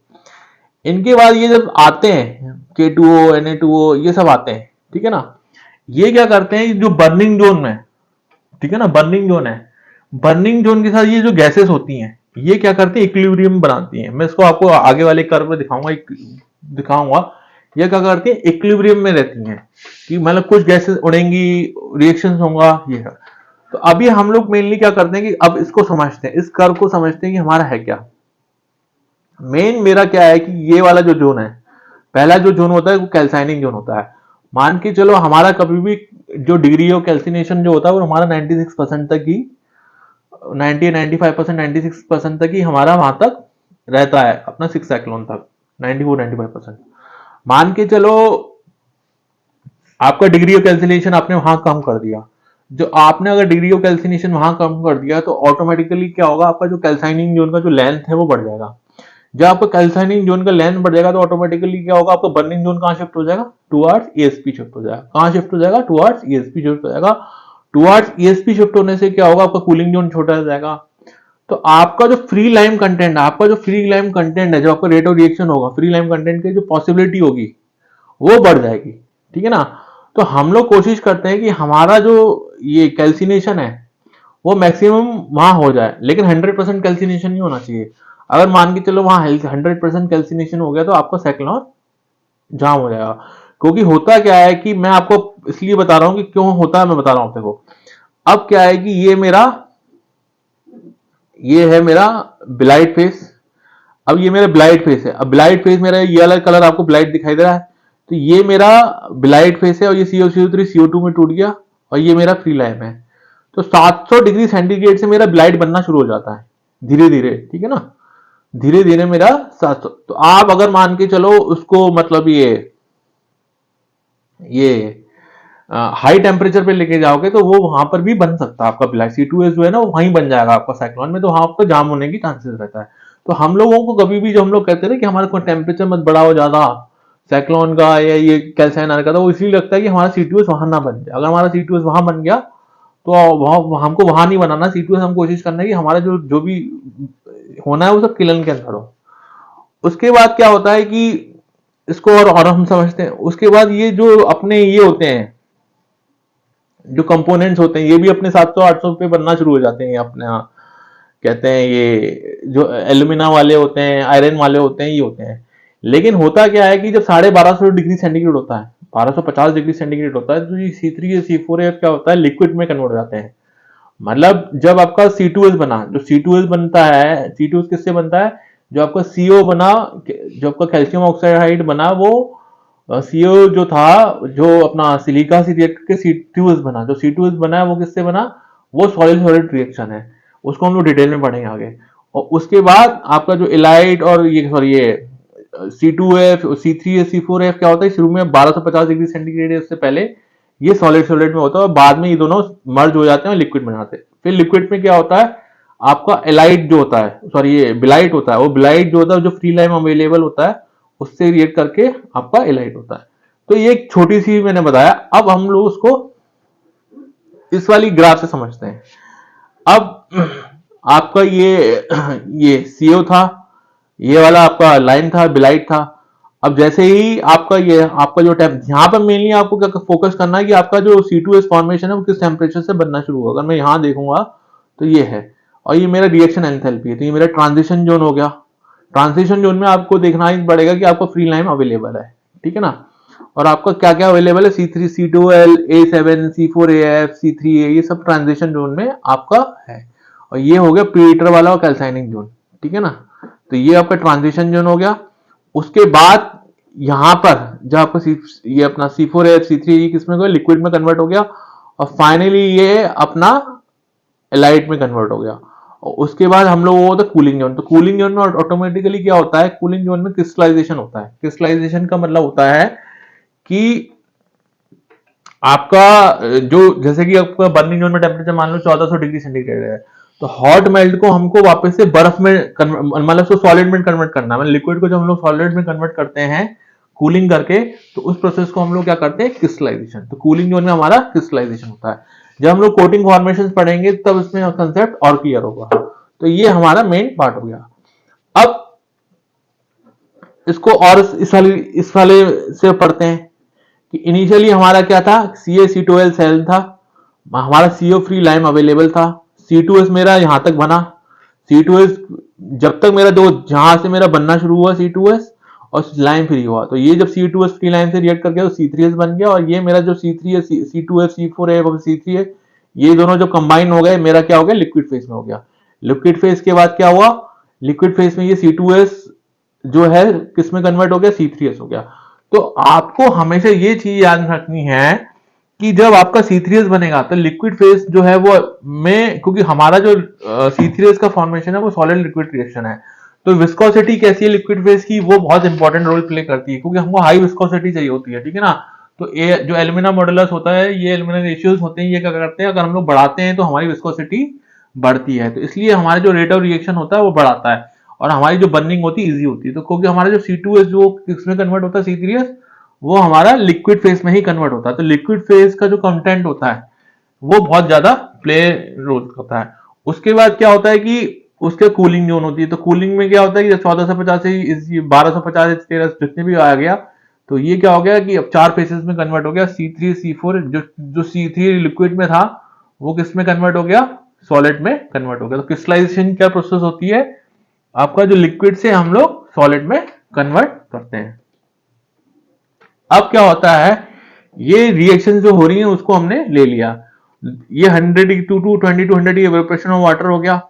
इनके बाद ये जब आते हैं K2O Na2O ये सब आते हैं, ठीक है ना, ये क्या करते हैं जो बर्निंग जोन में, ठीक है ना, बर्निंग जोन है, बर्निंग जोन के साथ ये जो गैसेस होती हैं ये क्या करती है इक्विलिब्रियम बनाती हैं। मैं इसको आपको आगे वाले कर्व में दिखाऊंगा ये क्या करती है इक्विलिब्रियम में रहती हैं, कि मतलब कुछ गैसेस उड़ेंगी, रिएक्शंस होगा ये है। तो अभी हम लोग मेनली क्या करते हैं कि अब इसको समझते हैं, इस कर्व को समझते हैं कि हमारा है क्या। मेन मेरा क्या है कि ये वाला जो जोन है, पहला जो जोन होता है वो कैल्साइनिंग जोन होता है। मान के चलो हमारा कभी भी जो डिग्री ऑफ कैल्सिनेशन जो होता है वो हमारा 96% तक ही 90 95% 96% तक ही हमारा वहां तक रहता है, अपना 6 साइक्लोन तक 94 95%। मान के चलो आपका डिग्री ऑफ कैल्सिनेशन आपने वहां कम कर दिया, जो आपने अगर डिग्री ऑफ कैल्सिनेशन वहां कम कर दिया तो ऑटोमेटिकली क्या होगा, आपका जो कैल्साइनिंग जोन का जो लेंथ है वो बढ़ जाएगा। जब आपका कैल्साइनिंग जोन का लेंथ बढ़ जाएगा तो ऑटोमेटिकली क्या होगा, आपका बर्निंग जोन कहां शिफ्ट हो जाएगा, टुवर्ड्स ESP शिफ्ट हो जाएगा। कहां शिफ्ट हो जाएगा, टुवर्ड्स ESP शिफ्ट हो जाएगा। टुवर्ड्स ESP शिफ्ट होने से क्या होगा, आपका कूलिंग जोन छोटा हो जाएगा। तो आपका जो फ्री लाइम कंटेंट है, आपका जो फ्री लाइम कंटेंट है, जो आपका रेट ऑफ रिएक्शन होगा, फ्री लाइम कंटेंट की जो पॉसिबिलिटी होगी वो बढ़ जाएगी, ठीक है ना। तो हम लोग कोशिश करते हैं कि हमारा जो ये कैल्सिनेशन है वो मैक्सिमम वहां हो जाए, लेकिन 100% कैल्सिनेशन नहीं होना चाहिए। अगर मान के चलो वहां 100% कैल्सिनेशन हो गया तो आपका साइक्लोन जाम हो जाएगा। क्योंकि होता क्या है कि मैं आपको इसलिए बता रहा हूं कि क्यों होता है, मैं बता रहा हूं देखो। अब क्या है कि ये है मेरा ब्लाइट फेस। अब ये मेरा ब्लाइट फेस है, अब ब्लाइट फेस मेरा ये वाला कलर आपको ब्लाइट दिखाई दे रहा है, तो ये मेरा ब्लाइट फेस है और ये CO3 CO2 में टूट गया और ये मेरा फ्री लाइम है। तो 700 डिग्री सेंटीग्रेड से मेरा ब्लाइट बनना शुरू हो जाता है धीरे धीरे, ठीक है ना, धीरे धीरे मेरा 700। तो आप अगर मान के चलो उसको मतलब ये हाई टेम्परेचर पे लेके जाओगे तो वो वहां पर भी बन सकता है आपका ब्लैक C2S जो है ना वो वहीं बन जाएगा आपका साइक्लोन में, तो वहां पर जाम होने की चांसेस रहता है। तो हम लोगों को कभी भी जो हम लोग कहते हैं ना कि हमारे को टेम्परेचर मत बढ़ाओ ज्यादा साइक्लोन का या ये कैल्साइन आने का, तो वो इसलिए लगता है कि हमारा C2S वहां ना बन जाए। अगर हमारा C2S वहां बन गया तो वहां हमको वहां नहीं बनाना C2S, हम कोशिश करना है कि हमारा जो जो भी होना है वो सब किलन के अंदर हो। उसके बाद क्या होता है कि इसको और हम समझते हैं, उसके बाद ये जो अपने ये होते हैं जो कंपोनेंट्स होते हैं ये भी अपने 700-800 पे बनना शुरू हो जाते हैं। ये अपने यहाँ कहते हैं ये जो एल्यूमिना वाले होते हैं, आयरन वाले होते हैं, ये होते हैं। लेकिन होता क्या है कि जब 1250 डिग्री सेंटीग्रेड होता है, 1250 डिग्री सेंटीग्रेड होता है, तो ये C3 या C4F क्या होता है, लिक्विड में कन्वर्ट हो जाते हैं। मतलब जब आपका C2S बना, जो C2S बनता है, C2S किससे बनता है, जो आपका CO बना, जो आपका कैल्शियम ऑक्साइड बना, वो CO जो था, जो अपना सिलिका से रिएक्ट करके C2S बना, जो C2S बना है वो किससे बना, वो सॉलिड सॉलिड रिएक्शन है, उसको हम लोग डिटेल में पढ़ेंगे आगे। और उसके बाद आपका जो इलाइट और ये सॉरी ये C2F, C3, C4F क्या होता है, शुरू में 1250 डिग्री सेंटीग्रेड उससे पहले ये सॉलिड सॉलिड में होता है, और बाद में ये दोनों मर्ज हो जाते हैं और लिक्विड बनाते हैं। फिर लिक्विड में क्या होता है, आपका एलाइट जो होता है, सॉरी ये बिलाइट होता है, वो बिलाइट जो होता है, जो फ्री लाइम अवेलेबल होता है, उससे रिएक्ट करके आपका एलाइट होता है। तो ये एक छोटी सी मैंने बताया। अब हम लोग उसको इस वाली ग्राफ से समझते हैं। अब आपका ये CO था, ये वाला आपका लाइन था, बिलाइट था। अब जैसे ही आपका ये आपका जो यहाँ पर मेनली आपको क्या फोकस करना है कि आपका जो C2S फॉर्मेशन है वो किस टेम्परेचर से बनना शुरू होगा। अगर मैं यहाँ देखूंगा तो ये है, और ये मेरा रिएक्शन एंथैल्पी है, तो ये मेरा ट्रांजिशन जोन हो गया। ट्रांजिशन जोन में आपको देखना ही पड़ेगा कि आपका फ्री लाइम अवेलेबल है, ठीक है ना, और आपका क्या क्या अवेलेबल है, C3, C2L, A7, C4AF, C3A, ये सब ट्रांजिशन जोन में आपका है। और ये हो गया प्रीडेटर वाला और कैल्साइनिंग जोन, ठीक है ना। तो ये आपका ट्रांजिशन जोन हो गया। उसके बाद यहां पर जब आपका ये अपना C4AF, C3A ये किसमें गया, लिक्विड में कन्वर्ट हो गया, और फाइनली ये अपना एलाइट में कन्वर्ट हो गया। और उसके बाद हम लोग वो होता है कूलिंग जोन। तो कूलिंग जोन में ऑटोमेटिकली क्या होता है, कूलिंग जोन में क्रिस्टलाइजेशन होता है। क्रिस्टलाइजेशन का मतलब होता है कि आपका जो जैसे कि आपका बर्निंग जोन में टेम्परेचर मान लो 1400 डिग्री सेंटीग्रेड है, तो हॉट मेल्ट को हमको वापस से बर्फ में मतलब उसको सॉलिड में कन्वर्ट करना है। मतलब लिक्विड को जब हम लोग सॉलिड में कन्वर्ट करते हैं कूलिंग करके, तो उस प्रोसेस को हम लोग क्या करते हैं, क्रिस्टलाइजेशन। तो कूलिंग जोन में हमारा क्रिस्टलाइजेशन होता है। जब हम लोग कोटिंग फॉर्मेशन पढ़ेंगे तब इसमें कंसेप्ट और क्लियर होगा। तो ये हमारा मेन पार्ट हो गया। अब इसको और इस वाले से पढ़ते हैं कि इनिशियली हमारा क्या था, CaC2L सेल था, हमारा CO फ्री लाइम अवेलेबल था, C2S मेरा यहां तक बना, C2S जब तक मेरा जो जहां से मेरा बनना शुरू हुआ C2S और लाइम फ्री हुआ, तो ये जब C2S फ्री लाइम से रिएक्ट कर गया तो C3S बन गया, और ये मेरा जो C3 है, C2F, C4 है, C3 है, ये दोनों जो कंबाइन हो गए, मेरा क्या हो गया, लिक्विड फेज में हो गया। लिक्विड फेज के बाद क्या हुआ, लिक्विड फेज में ये C2S जो है किस में कन्वर्ट हो गया, C3S हो गया। तो आपको हमेशा ये चीज याद रखनी है कि जब आपका C3S बनेगा तो लिक्विड फेज जो है वो में, क्योंकि हमारा जो C3S का फॉर्मेशन है वो सॉलिड लिक्विड रिएक्शन है, तो विस्कोसिटी कैसी है लिक्विड फेज की, वो बहुत इंपॉर्टेंट रोल प्ले करती है, क्योंकि हमको हाई विस्कोसिटी चाहिए होती है, ठीक है ना। तो ये जो एल्यूमिना मॉडुलस होता है, ये एल्यूमिना रेशियोज होते हैं, ये क्या करते हैं, अगर हम लोग बढ़ाते हैं तो हमारी विस्कोसिटी बढ़ती है, तो इसलिए हमारा जो रेट ऑफ रिएक्शन होता है वो बढ़ाता है, और हमारी जो बर्निंग होती है इजी होती है। तो क्योंकि हमारा जो C2S जो किसमें कन्वर्ट होता है, C3S, वो हमारा लिक्विड फेज में ही कन्वर्ट होता है। तो लिक्विड फेज का जो कंटेंट होता है वो बहुत ज्यादा प्ले रोल करता है। उसके बाद क्या होता है कि उसके कूलिंग जोन होती है। तो कूलिंग में क्या होता है कि 1450 से 1250 13 जितने भी आ गया, तो ये क्या हो गया कि अब 4 फेसेस में कन्वर्ट हो गया। C3 C4 जो C3 लिक्विड में था वो किस में कन्वर्ट हो गया, सॉलिड में कन्वर्ट हो गया। तो क्रिस्टलाइजेशन क्या प्रोसेस होती है, आपका जो लिक्विड से हम लोग सॉलिड में कन्वर्ट करते हैं। अब क्या होता है, ये रिएक्शन जो हो रही है उसको हमने ले लिया, ये 100 टू 100 इवेपोरेशन ऑफ वाटर हो गया।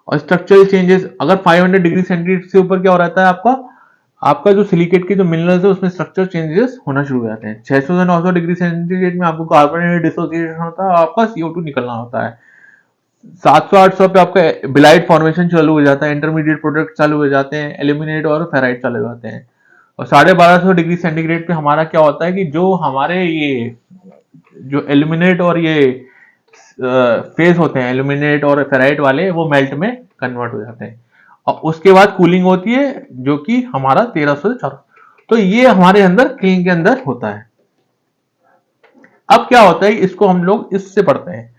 और स्ट्रक्चरल चेंजेस, अगर 500 डिग्री सेंटीग्रेड से ऊपर क्या हो रहता है, आपका जो सिलिकेट के जो मिनरल्स है उसमें स्ट्रक्चर चेंजेस होना शुरू हो जाते हैं। 600 से 900 डिग्री सेंटीग्रेड में आपको कार्बन डिसोसिएशन होता है, आपका CO2 निकलना होता है। 700-800 पे आपका बिलाइट फॉर्मेशन चालू हो जाता है, इंटरमीडिएट प्रोडक्ट चालू हो जाते हैं, एल्यूमिनेट और फेराइट चालू हो जाते हैं। और 1250 डिग्री सेंटीग्रेड पे हमारा क्या होता है कि जो हमारे ये जो एल्यूमिनेट और ये फेस होते हैं, एल्यूमिनेट और फेराइट वाले, वो मेल्ट में कन्वर्ट हो जाते हैं। और उसके बाद कूलिंग होती है जो कि हमारा 1300 से 400। तो ये हमारे अंदर क्लीन के अंदर होता है। अब क्या होता है, इसको हम लोग इससे पढ़ते हैं,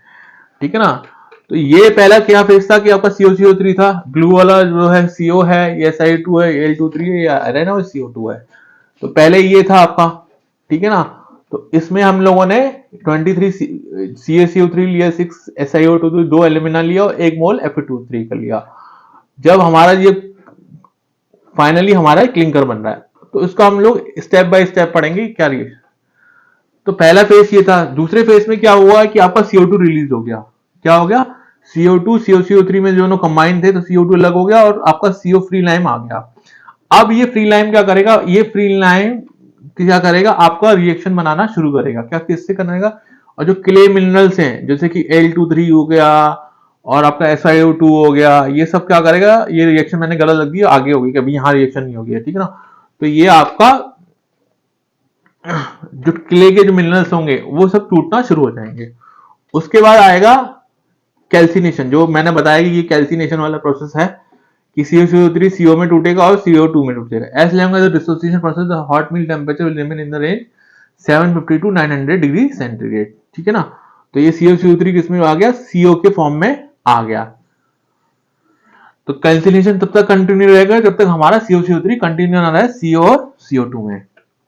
ठीक है ना। तो ये पहला क्या फेज था कि आपका CO3 था, ब्लू वाला जो है CO है, ये Si2 है, Al23 है, ये आयरन है और CO2 है। तो पहले ये था आपका, ठीक है ना। तो इसमें हम लोगों ने 23 CaCO3 लिया, 6 SiO2 दो एल्यूमिना लिया और 1 मोल Fe2O3 का लिया। जब हमारा ये फाइनली हमारा क्लिंकर बन रहा है, तो इसका हम लोग स्टेप बाय स्टेप पढ़ेंगे क्या रिएक्शन। तो पहला फेस ये था। दूसरे फेस में क्या हुआ कि आपका CO2 रिलीज हो गया। क्या हो गया? CO2 CaCO3 में दोनों कंबाइन थे तो CO2 अलग हो गया और आपका CO फ्री लाइम आ गया। अब ये फ्री लाइम क्या करेगा? ये फ्री लाइम क्या करेगा? आपका रिएक्शन बनाना शुरू करेगा। क्या किससे करेगा? और जो क्ले मिनरल्स हैं जैसे कि Al2O3 हो गया और आपका SiO2 हो गया, ये सब क्या करेगा? ये रिएक्शन मैंने गलत लग दिया, आगे होगी, कभी यहां रिएक्शन नहीं होगी, ठीक है ना। तो ये आपका जो क्ले के जो मिनरल्स होंगे वो सब टूटना शुरू हो जाएंगे। उसके बाद आएगा कैल्सिनेशन, जो मैंने बताया कि ये कैल्सिनेशन वाला प्रोसेस है कि CaCO3 CO में टूटेगा और CO2 में टूटेगा। As long as the dissociation process the hot mill temperature will remain in the range 750 to 900 degree centigrade, ठीक है ना। तो ये CaCO3 किसमें आ गया? CO के फॉर्म में आ गया। तो कैल्सिनेशन तब तक कंटिन्यू रहेगा जब तक हमारा CaCO3 कंटिन्यू ना रहे CO और CO2 में।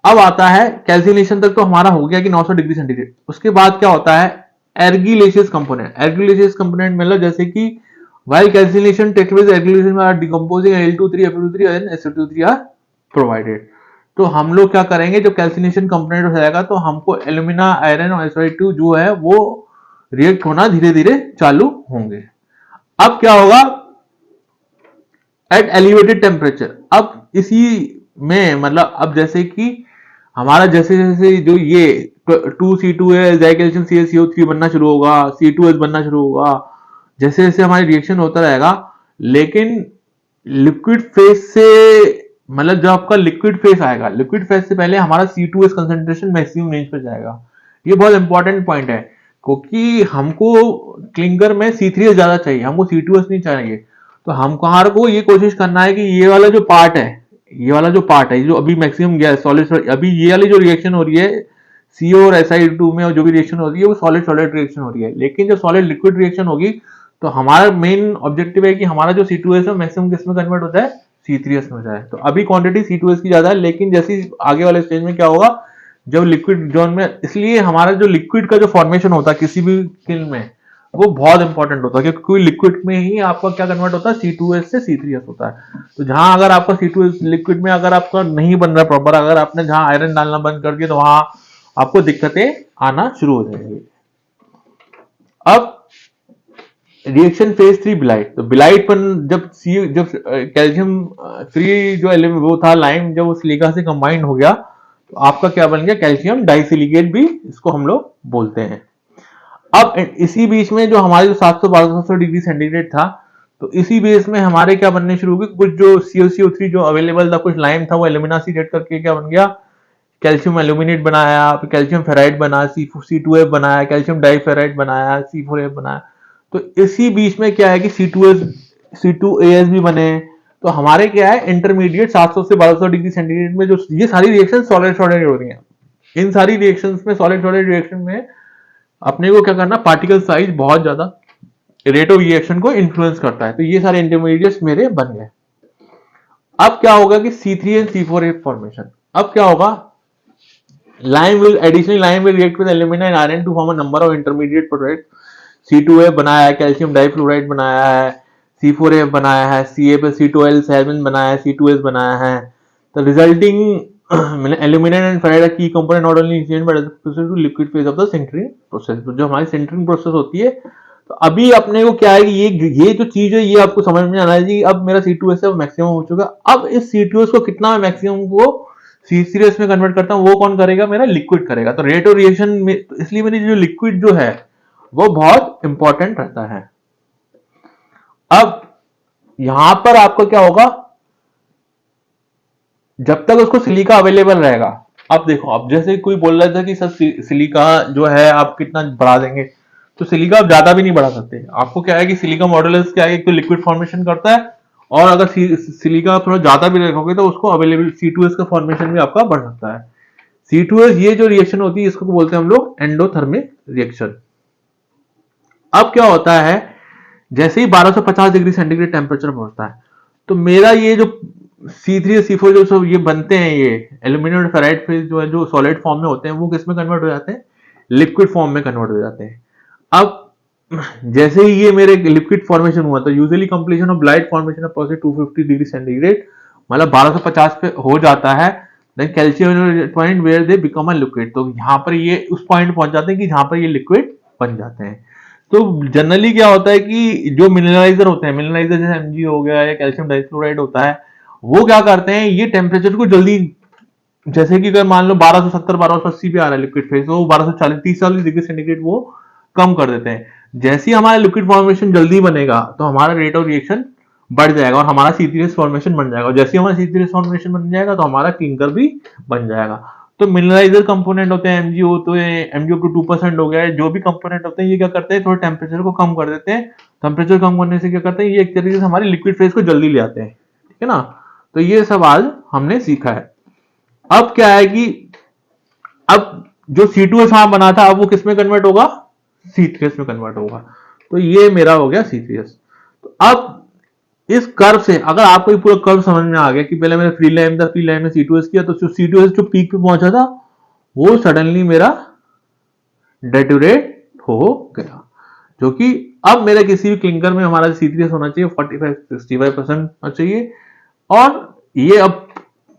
अब आता है कैल्सिनेशन तक तो हमारा हो गया कि 900 डिग्री सेंटीग्रेड। उसके बाद क्या होता है? एर्गीलेशियस कंपोनेंट। एर्गीलेशियस कंपोनेंट मतलब जैसे कि while calcination takes place, aggregation are decomposing Al2O3 Fe2O3 and SO2 are provided। तो हम लोग क्या करेंगे? जब कैल्सिनेशन कंपोनेंट हो जाएगा तो हमको एल्यूमिना, आयरन और SO2 जो है वो रिएक्ट होना धीरे धीरे चालू होंगे। अब क्या होगा? At elevated temperature. अब इसी में मतलब अब जैसे कि हमारा जैसे जैसे जो ये 2C2 है, कैल्शियम CaCO3 बनना शुरू होगा, C2H बनना शुरू होगा, जैसे जैसे हमारी रिएक्शन होता रहेगा, लेकिन लिक्विड फेज से मतलब जब आपका लिक्विड फेज आएगा, लिक्विड फेज से पहले हमारा C2H कंसेंट्रेशन मैक्सिमम रेंज पर जाएगा। ये बहुत इंपॉर्टेंट पॉइंट है क्योंकि हमको क्लिंकर में C3H ज्यादा चाहिए, हमको C2H नहीं चाहिए। तो हमारे को ये कोशिश करना है कि ये वाला जो पार्ट है, ये वाला जो पार्ट है जो अभी मैक्सिमम गैस सॉलिड, अभी ये वाली जो रिएक्शन हो रही है CO और SiO2 में और जो भी रिएक्शन हो रही है वो सॉलिड सॉलिड रिएक्शन हो रही है, लेकिन जब सॉलिड लिक्विड रिएक्शन होगी तो हमारा मेन ऑब्जेक्टिव है कि हमारा जो C2H है मैक्सिमम किस में कन्वर्ट होता है? C3H में हो जाए। तो अभी क्वांटिटी C2H की ज्यादा है, लेकिन जैसे आगे वाले स्टेज में क्या होगा? जब लिक्विड जोन में, इसलिए हमारा जो लिक्विड का जो फॉर्मेशन होता है किसी भी फिल्म में वो बहुत इंपॉर्टेंट होता है क्योंकि लिक्विड में ही आपका क्या कन्वर्ट होता है? C2H से C3H होता है। तो जहां अगर आपका C2H लिक्विड में अगर आपका नहीं बन रहा प्रॉपर, अगर आपने जहां आयरन डालना बंद कर दिया तो वहां आपको दिक्कतें आना शुरू हो जाएंगी। अब रिएक्शन फेज 3 बिलाइट। तो बिलाइट पर जब कैल्शियम फ्री जो एलिमेंट वो था लाइम, जब वो सिलिका से कंबाइंड हो गया तो आपका क्या बन गया? कैल्शियम डाइसिलिकेट भी इसको हम लोग बोलते हैं। अब इसी बीच में जो हमारे जो 700-1200 डिग्री सेंटीग्रेड था, तो इसी बेस में हमारे क्या बनने शुरू हो गए? कुछ जो CaCO3 जो अवेलेबल था, कुछ लाइम था, वो एल्यूमिना से रिएक्ट करके क्या बन गया? कैल्शियम एल्यूमिनेट बनाया, फिर कैल्शियम फेराइड बनाया, C2F बनाया, कैल्शियम डाइफेराइड बनाया, C4F बनाया। तो इसी बीच में क्या है कि C2AS भी बने। तो हमारे क्या है? इंटरमीडिएट 700 से 1200 डिग्री सेंटीग्रेड में जो ये सारी रिएक्शन सॉलिड सॉलिड हो रही हैं, इन सारी रिएक्शंस में, सॉलिड सॉलिड रिएक्शन में अपने को क्या करना? पार्टिकल साइज बहुत ज्यादा रेट ऑफ रिएक्शन को इन्फ्लुएंस करता है। तो ये सारे इंटरमीडिएट्स मेरे बन गए। अब क्या होगा कि C3 एंड C4F फॉर्मेशन। अब क्या होगा? lime will react with alumina and iron to form a number of intermediate products। C2F बनाया है, कैल्शियम डाइफ्लोराइड बनाया है, C4F बनाया है, C2L7 बनाया है, C2S बनाया है। The resulting alumina and ferrite are key component not only in but also to liquid phase of the sintering process। तो जो हमारी सिंटरिंग प्रोसेस होती है, तो अभी अपने को क्या है कि ये जो चीज है ये आपको समझ में आना है जी। अब मेरा C2S है मैक्सिमम हो चुका। अब इस C2S को कितना मैक्सिमम को C3H में कन्वर्ट करता हूं, वो कौन करेगा? मेरा लिक्विड करेगा। तो रेट ऑफ रिएक्शन में, इसलिए मेरी जो लिक्विड जो है वो बहुत इंपॉर्टेंट रहता है। अब यहां पर आपको क्या होगा? जब तक उसको सिलिका अवेलेबल रहेगा, अब देखो, अब जैसे कोई बोल रहा था कि सर सिलिका जो है आप कितना बढ़ा देंगे, तो सिलिका आप ज्यादा भी नहीं बढ़ा सकते। आपको क्या है कि सिलिका मॉडुलस क्या है, एक तो लिक्विड फॉर्मेशन करता है, और अगर सिलिका थोड़ा ज्यादा भी रखोगे तो उसको अवेलेबल C2H का फॉर्मेशन भी आपका बढ़ सकता है। C2H ये जो रिएक्शन होती है इसको बोलते हैं हम लोग एंडोथर्मिक रिएक्शन। अब क्या होता है? जैसे ही 1250 डिग्री सेंटीग्रेड टेम्परेचर पहुंचता है तो मेरा ये जो C3 C4 जो सब ये बनते हैं, ये एल्यूमिनियम फेराइड फेज जो है, जो सॉलिड फॉर्म में होते हैं, वो किस में कन्वर्ट हो जाते हैं? लिक्विड फॉर्म में कन्वर्ट हो जाते हैं। अब जैसे ही ये मेरे लिक्विड फॉर्मेशन हुआ, तो usually completion of belite formation of process 250 degree centigrade, मतलब 1250 पे हो जाता है। Then calcium point where they become a liquid, तो यहाँ पर ये उस पॉइंट पहुंच जाते हैं कि जहां पर ये लिक्विड बन जाते हैं। तो जनरली क्या होता है कि जो मिनरलाइजर होते हैं, मिनरलाइजर जैसे Mg हो गया या कैल्शियम डाइक्लोराइड होता है, वो क्या करते हैं, ये टेम्परेचर को जल्दी, जैसे कि अगर मान लो 1270 1280 पे आ रहा है लिक्विड फेज, तो 1240 30 डिग्री सेंटीग्रेड वो कम कर देते हैं। जैसे ही हमारा लिक्विड फॉर्मेशन जल्दी बनेगा, तो हमारा रेट ऑफ रिएक्शन बढ़ जाएगा और हमारा C3S फॉर्मेशन बन जाएगा। जैसे ही हमारा C3S फॉर्मेशन बन जाएगा, तो हमारा क्लिंकर भी बन जाएगा। तो मिनरलाइजर कंपोनेंट होते हैं MgO, तो MgO 2% हो गया है, जो भी कंपोनेंट होते हैं ये क्या करते हैं, थोड़ा टेम्परेचर को कम कर देते हैं। टेम्परेचर कम करने से क्या करते हैं, ये एक तरीके से हमारी लिक्विड फेज को जल्दी ले आते हैं, ठीक है ना। तो ये सब आज हमने सीखा है। अब क्या है कि अब जो C2S वहां बना था, अब वो किस में कन्वर्ट होगा, C3S में कन्वर्ट होगा। तो ये मेरा हो गया C3S। तो अब इस कर्व से अगर आपको ये पूरा कर्व समझ में आ गया कि पहले मैंने फ्री लाइन था, फ्री लाइन में C2S किया, तो C2S जो पीक पे पहुंचा था, वो सडनली मेरा डेटोरेट हो गया, जो कि अब मेरे किसी भी क्लिंकर में हमारा C3S होना चाहिए 45-65% होना चाहिए। और ये अब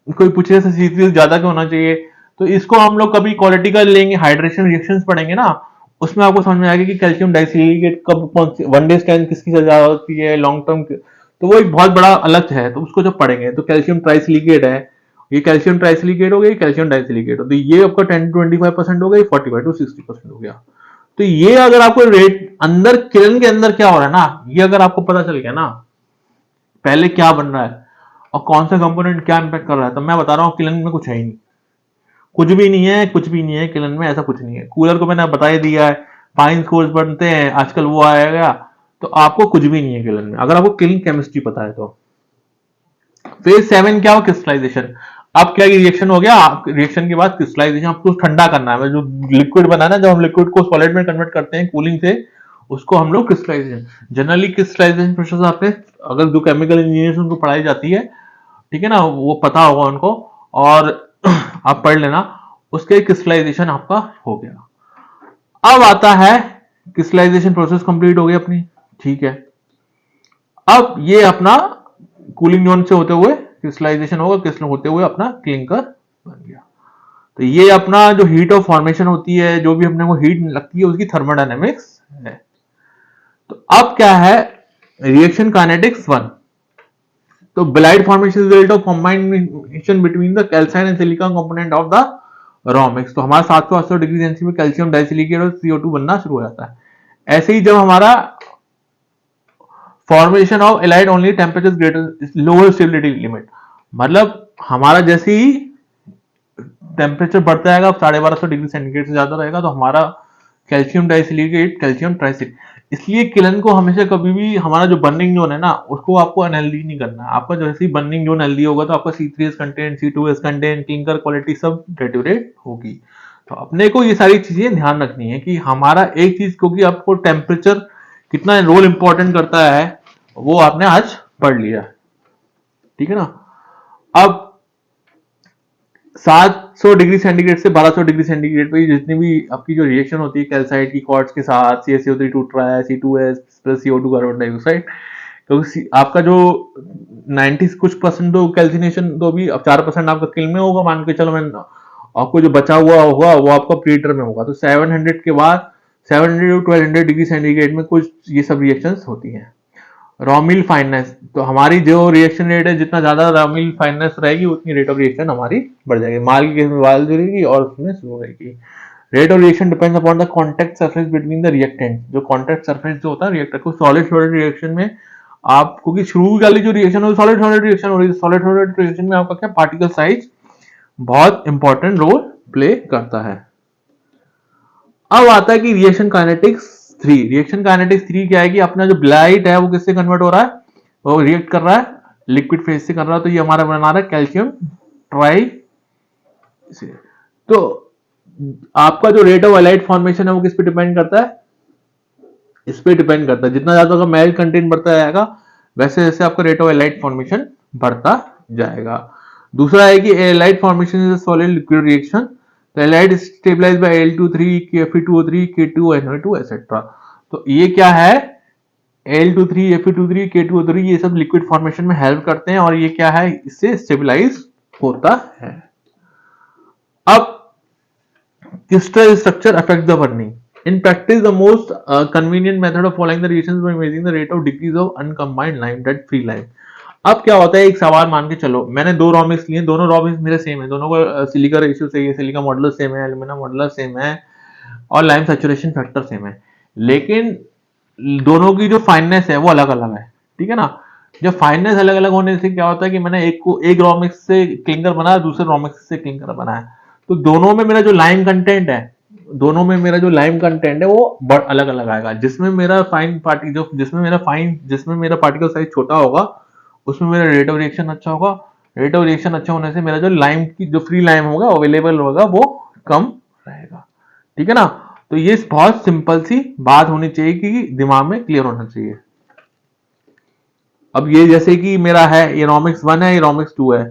कोई पूछे C3S ज्यादा क्यों होना चाहिए, तो इसको हम लोग कभी क्वालिटी का लेंगे, हाइड्रेशन रिएक्शंस पढ़ेंगे ना, उसमें आपको समझ में आएगा कि कैल्शियम डाइसिलिकेट कब कौन सी वन डे स्टैंड किसकी ज्यादा होती है, लॉन्ग टर्म, तो वो एक बहुत बड़ा अलग है। तो उसको जब पढ़ेंगे, तो कैल्शियम ट्राइसिलिकेट है, ये कैल्शियम ट्राइसिलिकेट हो गया, कैल्शियम डाइसिलिकेट हो, तो ये आपका 10-25% हो गया, 45-60% हो गया। तो ये अगर आपको रेट अंदर किरण के अंदर क्या हो रहा है ना, ये अगर आपको पता चल गया ना पहले क्या बन रहा है और कौन सा कंपोनेंट क्या इंपैक्ट कर रहा है, तो मैं बता रहा हूँ किलन में कुछ है ही नहीं, कुछ भी नहीं है, कुछ भी नहीं है किलन में, ऐसा कुछ नहीं है। कूलर को मैंने बता ही दिया है, पाइन कोर्स बनते हैं आजकल, वो आएगा, तो आपको कुछ भी नहीं है किलन में, अगर आपको किलिंग केमिस्ट्री पता है तो। फेज 7 क्या हो, क्रिस्टलाइजेशन। अब क्या रिएक्शन हो गया, रिएक्शन के बाद क्रिस्टलाइजेशन, आपको ठंडा करना है, जो लिक्विड बना ना, जब हम लिक्विड को सॉलिड में कन्वर्ट करते हैं कूलिंग से, उसको हम लोग क्रिस्टलाइजेशन, जनरली क्रिस्टलाइजेशन प्रोसेस आपने अगर जो केमिकल इंजीनियर्स उनको पढ़ाई जाती है, ठीक है ना, वो पता होगा उनको, और आप पढ़ लेना, उसके क्रिस्टलाइजेशन आपका हो गया। अब आता है क्रिस्टलाइजेशन प्रोसेस कंप्लीट हो गई अपनी, ठीक है। अब ये अपना कूलिंग जोन से होते हुए क्रिस्टलाइजेशन होगा, क्रिस्टल होते हुए अपना क्लिंकर बन गया। तो ये अपना जो हीट ऑफ फॉर्मेशन होती है, जो भी अपने को हीट लगती है, उसकी थर्मोडायनेमिक्स है। तो अब क्या है, रिएक्शन काइनेटिक्स 1। तो belite formation result of combination between the calcine and silicon component of the raw mix. तो हमारा 780 डिग्री सेंटीग्रेड में कैल्शियम डाइसिलिकेट और CO2 बनना शुरू हो जाता है। ऐसे ही जब हमारा formation of allied only temperature greater lower stability limit, मतलब हमारा जैसे ही टेम्परेचर बढ़ता जाएगा, 1250 डिग्री सेंटीग्रेड से ज्यादा रहेगा, तो हमारा कैल्शियम डाइसिलिकेट, कैल्शियम ट्राइसिलिकेट, इसलिए किलन को हमेशा कभी भी हमारा जो बर्निंग जोन है ना, उसको आपको अनहेल्दी नहीं करना है। आपका जैसे ही बर्निंग जोन हेल्दी होगा, तो आपका C3S content, C2S content, clinker quality सब डेटोरेट होगी। तो अपने को ये सारी चीजें ध्यान रखनी है कि हमारा एक चीज, क्योंकि आपको टेम्परेचर कितना रोल इंपॉर्टेंट करता है, वो आपने आज पढ़ लिया, ठीक है ना। अब 700 डिग्री सेंटीग्रेड से 1200 डिग्री सेंटीग्रेड पे जितनी भी आपकी जो रिएक्शन होती है कैल्साइट की क्वार्ट्ज के साथ, CaCO3 टूट रहा है, C2S plus CO2 carbon dioxide, क्योंकि आपका जो 90 कुछ परसेंट तो कैल्सिनेशन, तो भी अब 4% आपका किल में होगा, मान के चलो, मैं आपको जो बचा हुआ होगा वो आपका प्रीटर में होगा। तो 700 के बाद 700 to 1200 डिग्री सेंटीग्रेड में कुछ ये सब रिएक्शंस होती हैं। रॉमिल फाइननेस, तो हमारी जो रिएक्शन रेट है, जितना ज्यादा रॉमिल फाइननेस रहेगी, उतनी रेट ऑफ रिएक्शन हमारी बढ़ जाएगी। माल की केस में वाल जुड़ेगी और उसमें स्लो रहेगी। Rate of reaction depends upon the contact surface between the reactant. जो कांटेक्ट सरफेस जो होता है रिएक्टर को, सॉलिड सॉलिड रिएक्शन में आप, क्योंकि शुरू वाली जो रिएक्शन है सॉलिड सॉलिड रिएक्शन हो रही है, सॉलिड सॉलिड रिएक्शन में आपका क्या पार्टिकल साइज बहुत इंपॉर्टेंट रोल प्ले करता है। अब आता है कि रिएक्शन काइनेटिक्स 3। रिएक्शन काइनेटिक्स 3 क्या है कि अपना जो ब्लाइट है वो किससे कन्वर्ट हो रहा है, वो रिएक्ट कर रहा है लिक्विड फेज से कर रहा है, तो ये हमारा बना रहा है कैल्शियम ट्राई से। तो आपका जो रेट ऑफ एलाइड फॉर्मेशन है वो किस पे डिपेंड करता है, इस पे डिपेंड करता है। जितना ज्यादा का मेल कंटेंट बढ़ता जाएगा, वैसे वैसे आपका रेट ऑफ एलाइड फॉर्मेशन बढ़ता जाएगा। दूसरा है कि alite formation is a solid liquid reaction, तो alite stabilise by Al2,3 Fe2O3 K2NO2 et cetera. तो ये क्या है, Al2,3 Fe2O3 K2O3 ये सब लिक्विड फॉर्मेशन में हेल्प करते हैं और ये क्या है, इससे स्टेबलाइज होता है। अब crystal structure affect the burning. In practice, the most convenient method of following the reactions by measuring the rate of decrease of uncombined lime, that free lime. अब क्या होता है, एक सवाल मान के चलो, मैंने दो रॉ मिक्स लिए, दोनों रॉ मिक्स मेरे सेम है, दोनों का सिलिका रेशियो सही है, सिलिका मॉडुलस सेम है, एल्यूमिना मॉडुलस सेम है और लाइम सैचुरेशन फैक्टर सेम है, लेकिन दोनों की जो फाइननेस है वो अलग अलग है, ठीक है ना। जब फाइननेस अलग अलग होने से क्या होता है कि मैंने एक रॉ मिक्स से क्लिंकर बनाया, दूसरे रॉ मिक्स से क्लिंकर बनाया, तो दोनों में मेरा जो लाइम कंटेंट है, दोनों में मेरा जो लाइम कंटेंट है वो अलग अलग आएगा। जिसमें मेरा पार्टिकल साइज छोटा होगा उसमें मेरा रेट ऑफ रिएक्शन अच्छा होगा, रेट ऑफ रिएक्शन अच्छा होने से मेरा जो लाइम की जो फ्री लाइम होगा अवेलेबल होगा वो कम रहेगा, ठीक है ना। तो ये बहुत सिंपल सी बात होनी चाहिए कि दिमाग में क्लियर होना चाहिए। अब ये जैसे कि मेरा है, ये रोमिक्स 1 है, ये रोमिक्स 2 है,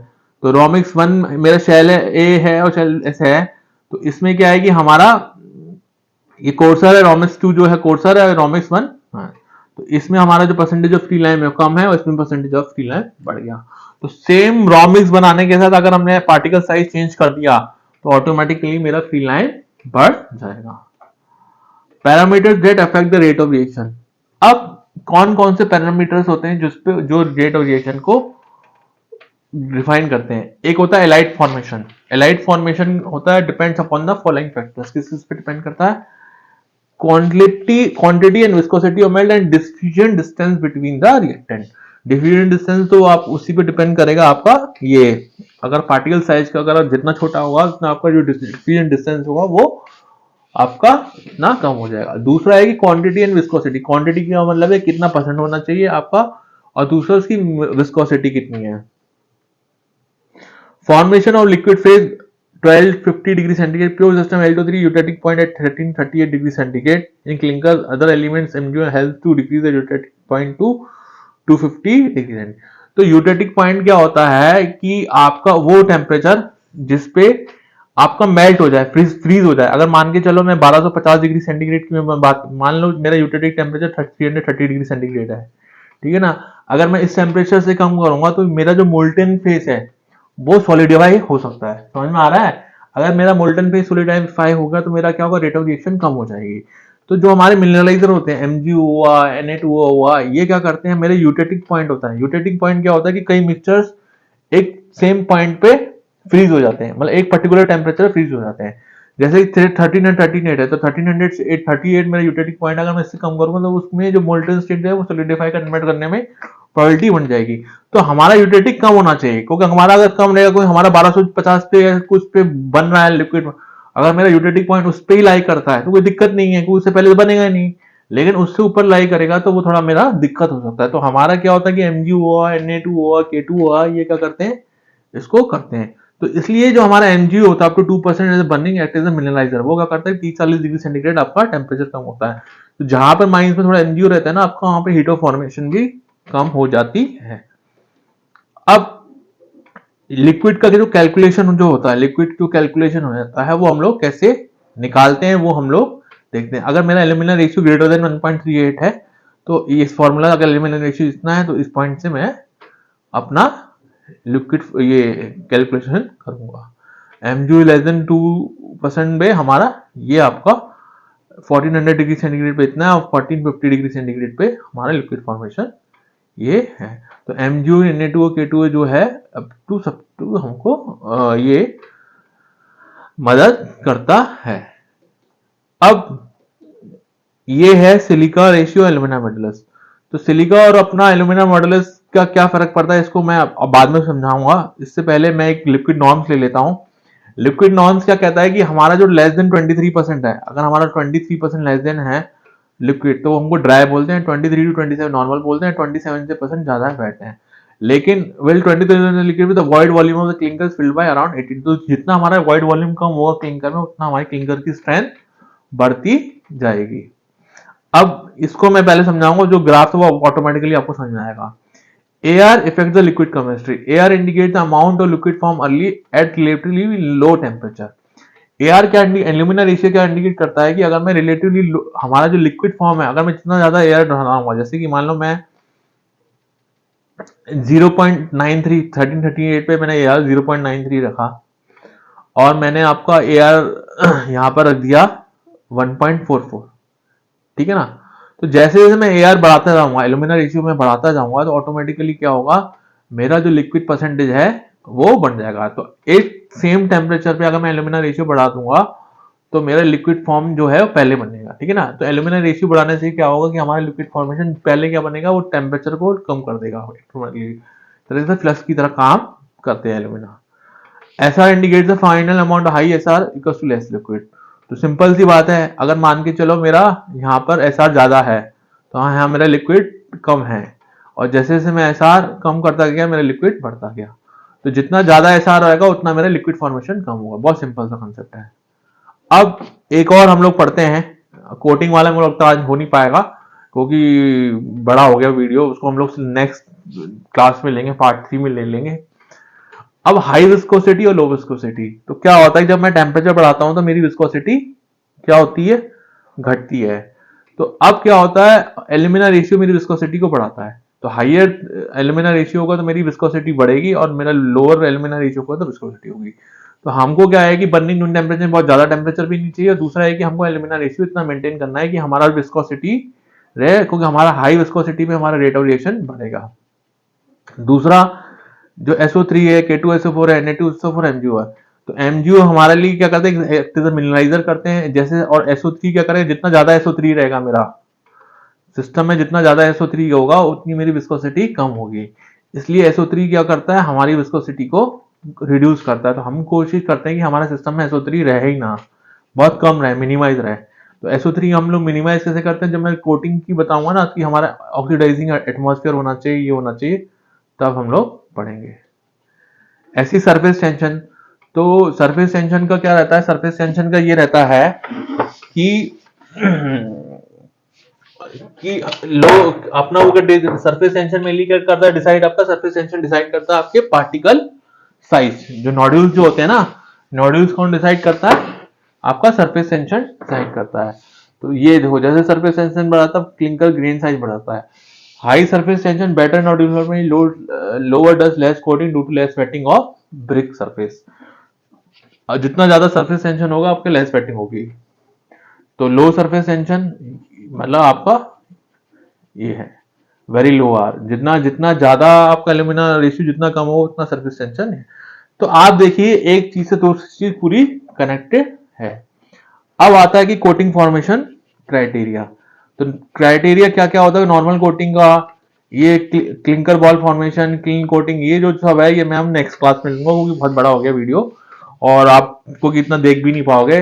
तो रोमिक्स 1 मेरा शेल ए है और शेल एस है, तो इसमें क्या है कि हमारा ये कोर्सर है, रोमिक्स 2 जो है कोर्सर है, रोमिक्स 1 हाँ, तो इसमें हमारा जो परसेंटेज ऑफ फ्री लाइम है कम है और इसमें परसेंटेज ऑफ फ्री लाइम बढ़ गया। तो सेम रोमिक्स बनाने के साथ अगर हमने पार्टिकल साइज चेंज कर दिया तो ऑटोमेटिकली मेरा फ्री लाइम बढ़ जाएगा। Parameters that affect the rate of reaction. अब कौन कौन से पैरामीटर्स होते हैं जिसपे जो रेट ऑफ रिएक्शन को डिफाइन करते हैं। एक होता है एलाइड फॉर्मेशन। एलाइड फॉर्मेशन होता है depends upon the following factors. किस पे डिपेंड करता है, quantity and viscosity of melt and diffusion distance between the reactant. Diffusion distance तो आप उसी पे डिपेंड करेगा आपका, ये अगर पार्टिकल साइज का अगर जितना छोटा होगा उतना आपका जो डिफ्यूजन डिस्टेंस होगा वो आपका इतना कम हो जाएगा। दूसरा है कि क्वांटिटी एंड विस्कोसिटी। क्वांटिटी का मतलब है कितना परसेंट होना चाहिए आपका, और दूसरा उसकी विस्कोसिटी कितनी है। Formation of liquid phase 1250 degree centigrade, pure system L2,3 eutectic point at 1338 degree centigrade. In clinker other elements MgO help to decrease the eutectic point to 250 degree centigrade. तो यूटेटिक पॉइंट क्या होता है कि आपका वो temperature जिसपे आपका melt हो जाए, फ्रीज हो जाए। अगर मान के चलो मैं 1250 डिग्री सेंटीग्रेड की मैं बात मान लो, मेरा यूटेटिक टेम्परेचर 330 डिग्री सेंटीग्रेड है, ठीक है ना। अगर मैं इस टेम्परेचर से कम करूंगा तो मेरा जो मोल्टन फेस है वो सॉलिडिफाई हो सकता है। समझ में आ रहा है। अगर मेरा मोल्टन फेस सॉलिडिफाई होगा तो मेरा क्या होगा, रेट ऑफ रिएक्शन कम हो जाएगी। तो जो हमारे मिनरलाइजर होते हैं MgO हुआ, Na2O हुआ, ये क्या करते हैं, मेरे यूटेटिक पॉइंट होता है। यूटेटिक पॉइंट क्या होता है कि कई मिक्सचर्स एक सेम पॉइंट पे फ्रीज हो जाते हैं, मतलब एक पर्टिकुलर टेम्परेचर फ्रीज हो जाते हैं। जैसे 1338 है तो 1300 से 838 मेरा यूटेटिक पॉइंट, अगर मैं इससे कम करूंगा तो उसमें जो मोल्टन स्टेट है वो सॉलिडिफाई कन्वर्ट करने में प्रोबेबिलिटी बन जाएगी। तो हमारा यूटेटिक कम होना चाहिए, क्योंकि हमारा अगर कम रहेगा, कोई हमारा 1250 पे या कुछ पे बन रहा है लिक्विड, अगर मेरा यूटेटिक पॉइंट उस पे ही लाई करता है तो कोई दिक्कत नहीं है, क्योंकि उससे पहले तो बनेगा नहीं। लेकिन उससे ऊपर लाई करेगा तो वो थोड़ा मेरा दिक्कत हो सकता है। तो हमारा क्या होता है कि MgO हुआ, Na2 हुआ, K2 हुआ, ये क्या करते हैं, इसको करते हैं। तो इसलिए जो हमारा MgO होता है up to 2% as burning act as a mineraliser, वो क्या करता है 30-40 डिग्री सेंटीग्रेड आपका टेम्परेचर कम होता है। तो जहां पर माइंस में थोड़ा MgO रहता है ना आपका, वहां पे हीट ऑफ फॉर्मेशन भी कम हो जाती है। अब लिक्विड का जो कैलकुलेशन जो होता है, लिक्विड जो कैलकुलेशन हो जाता है वो हम लोग कैसे निकालते हैं वो हम लोग देखते हैं। अगर मेरा एल्यूमिना रेशियो ग्रेटर देन 1.38 है तो इस फॉर्मूला, अगर एल्यूमिना रेशियो इतना है तो इस पॉइंट से मैं अपना लिक्विड ये कैलकुलेशन करूंगा। MgO लेस देन 2% में हमारा ये आपका 1400 डिग्री सेंटीग्रेड पे इतना है और 1450 डिग्री सेंटीग्रेड पे हमारा लिक्विड फॉर्मेशन ये है। तो MgO Na2O K2O जो है अब सब टू हमको ये मदद करता है। अब ये है सिलिका रेशियो एल्यूमिना मॉडुलस। तो सिलिका और अपना एल्यूमिना मॉडुलस का क्या फर्क पड़ता है इसको मैं अब बाद में समझाऊंगा। इससे पहले मैं एक लिक्विड नॉर्म्स ले लेता हूं। लिक्विड नॉर्म्स क्या कहता है कि हमारा जो लेस देन 23% है, अगर हमारा 23% लेस देन है लिक्विड तो हमको ड्राई बोलते हैं, 23 to 27 नॉर्मल बोलते हैं, 27 से परसेंट ज्यादा फैट है। लेकिन well 23% liquid with the void volume of the clinker filled by around 18। तो जितना हमारा वॉइड वॉल्यूम कम होगा क्लिंकर में उतना हमारी क्लिंकर की स्ट्रेंथ बढ़ती जाएगी। अब इसको मैं पहले समझाऊंगा, जो ग्राफ है वो ऑटोमेटिकली आपको समझ में आएगा। AR affects the liquid chemistry. AR indicates the amount of liquid form early at relatively low temperature. AR क्या एल्यूमिना रेशियो क्या इंडिकेट करता है कि अगर मैं रिलेटिवली हमारा जो लिक्विड फॉर्म है, अगर मैं जितना ज्यादा एयर डालूंगा, जैसे कि मान लो मैं 0.93 1338 पे मैंने AR 0.93 रखा और मैंने आपका AR यहाँ पर रख दिया 1.44, ठीक है ना। तो जैसे जैसे मैं AR बढ़ाता जाऊंगा, एल्यूमिना रेशियो में बढ़ाता जाऊंगा, तो ऑटोमेटिकली क्या होगा, मेरा जो लिक्विड परसेंटेज है वो बढ़ जाएगा। तो एक सेम टेम्परेचर पे अगर मैं एल्यूमिना रेशियो बढ़ा दूंगा तो मेरा लिक्विड फॉर्म जो है वो पहले बनेगा, ठीक है ना। तो एल्यूमिना रेशियो बढ़ाने से क्या होगा कि हमारा लिक्विड फॉर्मेशन पहले क्या बनेगा, वो टेम्परेचर को कम कर देगा, तरह से फ्लक्स की तरह काम करते हैं alumina. SR indicate the final amount high SR equals to less liquid. तो सिंपल सी बात है, अगर मान के चलो मेरा यहाँ पर SR ज्यादा है तो यहाँ मेरा लिक्विड कम है, और जैसे जैसे मैं SR कम करता गया मेरा लिक्विड बढ़ता गया। तो जितना ज्यादा SR रहेगा उतना मेरा लिक्विड फॉर्मेशन कम होगा। बहुत सिंपल सा कंसेप्ट है। अब एक और हम लोग पढ़ते हैं, कोटिंग वाला मुझे लगता है आज हो नहीं पाएगा क्योंकि बड़ा हो गया वीडियो, उसको हम लोग नेक्स्ट क्लास में लेंगे, पार्ट 3 में ले लेंगे। अब हाई विस्कोसिटी और लो विस्कोसिटी, तो क्या होता है जब मैं टेम्परेचर बढ़ाता हूं तो मेरी विस्कोसिटी क्या होती है, घटती है। तो अब क्या होता है, एल्यूमिना रेशियो मेरी विस्कोसिटी को बढ़ाता है। तो हाइयर एल्यूमिना रेशियो होगा तो मेरी विस्कोसिटी बढ़ेगी, और मेरा लोअर एल्यूमिना रेशियो होगा तो विस्कोसिटी होगी। तो हमको क्या है कि बर्निंग नॉन टेम्परेचर में बहुत ज्यादा टेम्परेचर भी नहीं चाहिए, और दूसरा है कि हमको एल्यूमिना रेशियो इतना मेंटेन करना है कि हमारा विस्कोसिटी रहे, क्योंकि हमारा हाई विस्कोसिटी में हमारा रेट ऑफ रिएक्शन बढ़ेगा। दूसरा जो SO3 है, K2SO4 है, Na2SO4 MgO है। तो MgO हमारे लिए क्या करते हैं, मिनरलाइजर करते हैं जैसे, और SO3 क्या करें, जितना ज्यादा SO3 रहेगा मेरा सिस्टम में, जितना ज्यादा SO3 होगा उतनी मेरी विस्कोसिटी कम होगी। इसलिए SO3 क्या करता है, हमारी विस्कोसिटी को रिड्यूस करता है। तो हम कोशिश करते हैं कि हमारे सिस्टम में SO3 रहे ही ना, बहुत कम रहे, मिनिमाइज रहे। तो SO3 हम लोग मिनिमाइज कैसे करते हैं, जब मैं कोटिंग की बताऊंगा ना कि हमारा ऑक्सीडाइजिंग एटमॉस्फेयर होना चाहिए, ये होना चाहिए, तब हम लोग पढ़ेंगे। ऐसी सरफेस टेंशन, तो सरफेस टेंशन का क्या रहता है, सरफेस टेंशन का ये रहता है कि लो अपना वो सरफेस टेंशन में क्या करता है, डिसाइड आपका सरफेस टेंशन डिसाइड करता है आपके पार्टिकल साइज। जो नोड्यूल्स जो होते हैं ना, नोड्यूल्स कौन डिसाइड करता है, आपका सरफेस टेंशन डिसाइड करता है। तो ये देखो, जैसे सरफेस टेंशन बढ़ाता है क्लिंकर ग्रेन साइज बढ़ाता है। High surface tension better nodular में lower dust less coating due to less wetting of brick surface. और जितना ज्यादा सरफेस टेंशन होगा आपके लेस वेटिंग होगी। तो लो सरफेस टेंशन मतलब आपका ये है वेरी लो आर, जितना जितना ज्यादा आपका एल्यूमिना रेशियो जितना कम हो उतना सरफेस टेंशन है। तो आप देखिए एक चीज से दूसरी चीज पूरी कनेक्टेड है। अब आता है कि कोटिंग फॉर्मेशन क्राइटेरिया। तो क्राइटेरिया क्या क्या होता है नॉर्मल कोटिंग का, ये clinker ball formation, clean coating, ये जो सब है ये मैं हम नेक्स्ट क्लास में लूंगा क्योंकि बहुत बड़ा हो गया वीडियो और आपको इतना देख भी नहीं पाओगे।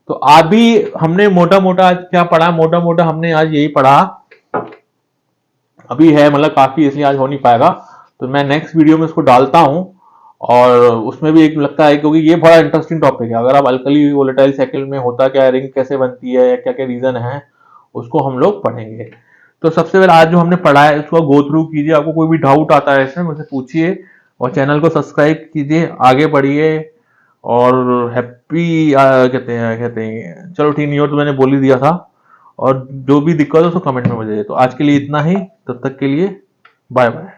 तो आज भी हमने मोटा मोटा आज क्या पढ़ा, मोटा मोटा हमने आज यही पढ़ा, अभी है मतलब काफी, इसलिए आज हो नहीं पाएगा। तो मैं नेक्स्ट वीडियो में उसको डालता हूं, और उसमें भी एक लगता है क्योंकि ये बड़ा इंटरेस्टिंग टॉपिक है। अगर आप अल्कली वोलेटाइल साइकिल में होता क्या है, रिंग कैसे बनती है, क्या क्या रीजन है, उसको हम लोग पढ़ेंगे। तो सबसे पहले आज जो हमने पढ़ा है उसको गो थ्रू कीजिए। आपको कोई भी डाउट आता है इसमें मुझसे पूछिए, और चैनल को सब्सक्राइब कीजिए, आगे बढ़िए, और हैप्पी कहते हैं चलो ठीक नहीं हो तो मैंने बोल ही दिया था। और जो भी दिक्कत हो उसको कमेंट में बताइए। तो आज के लिए इतना ही, तब तक के लिए बाय बाय।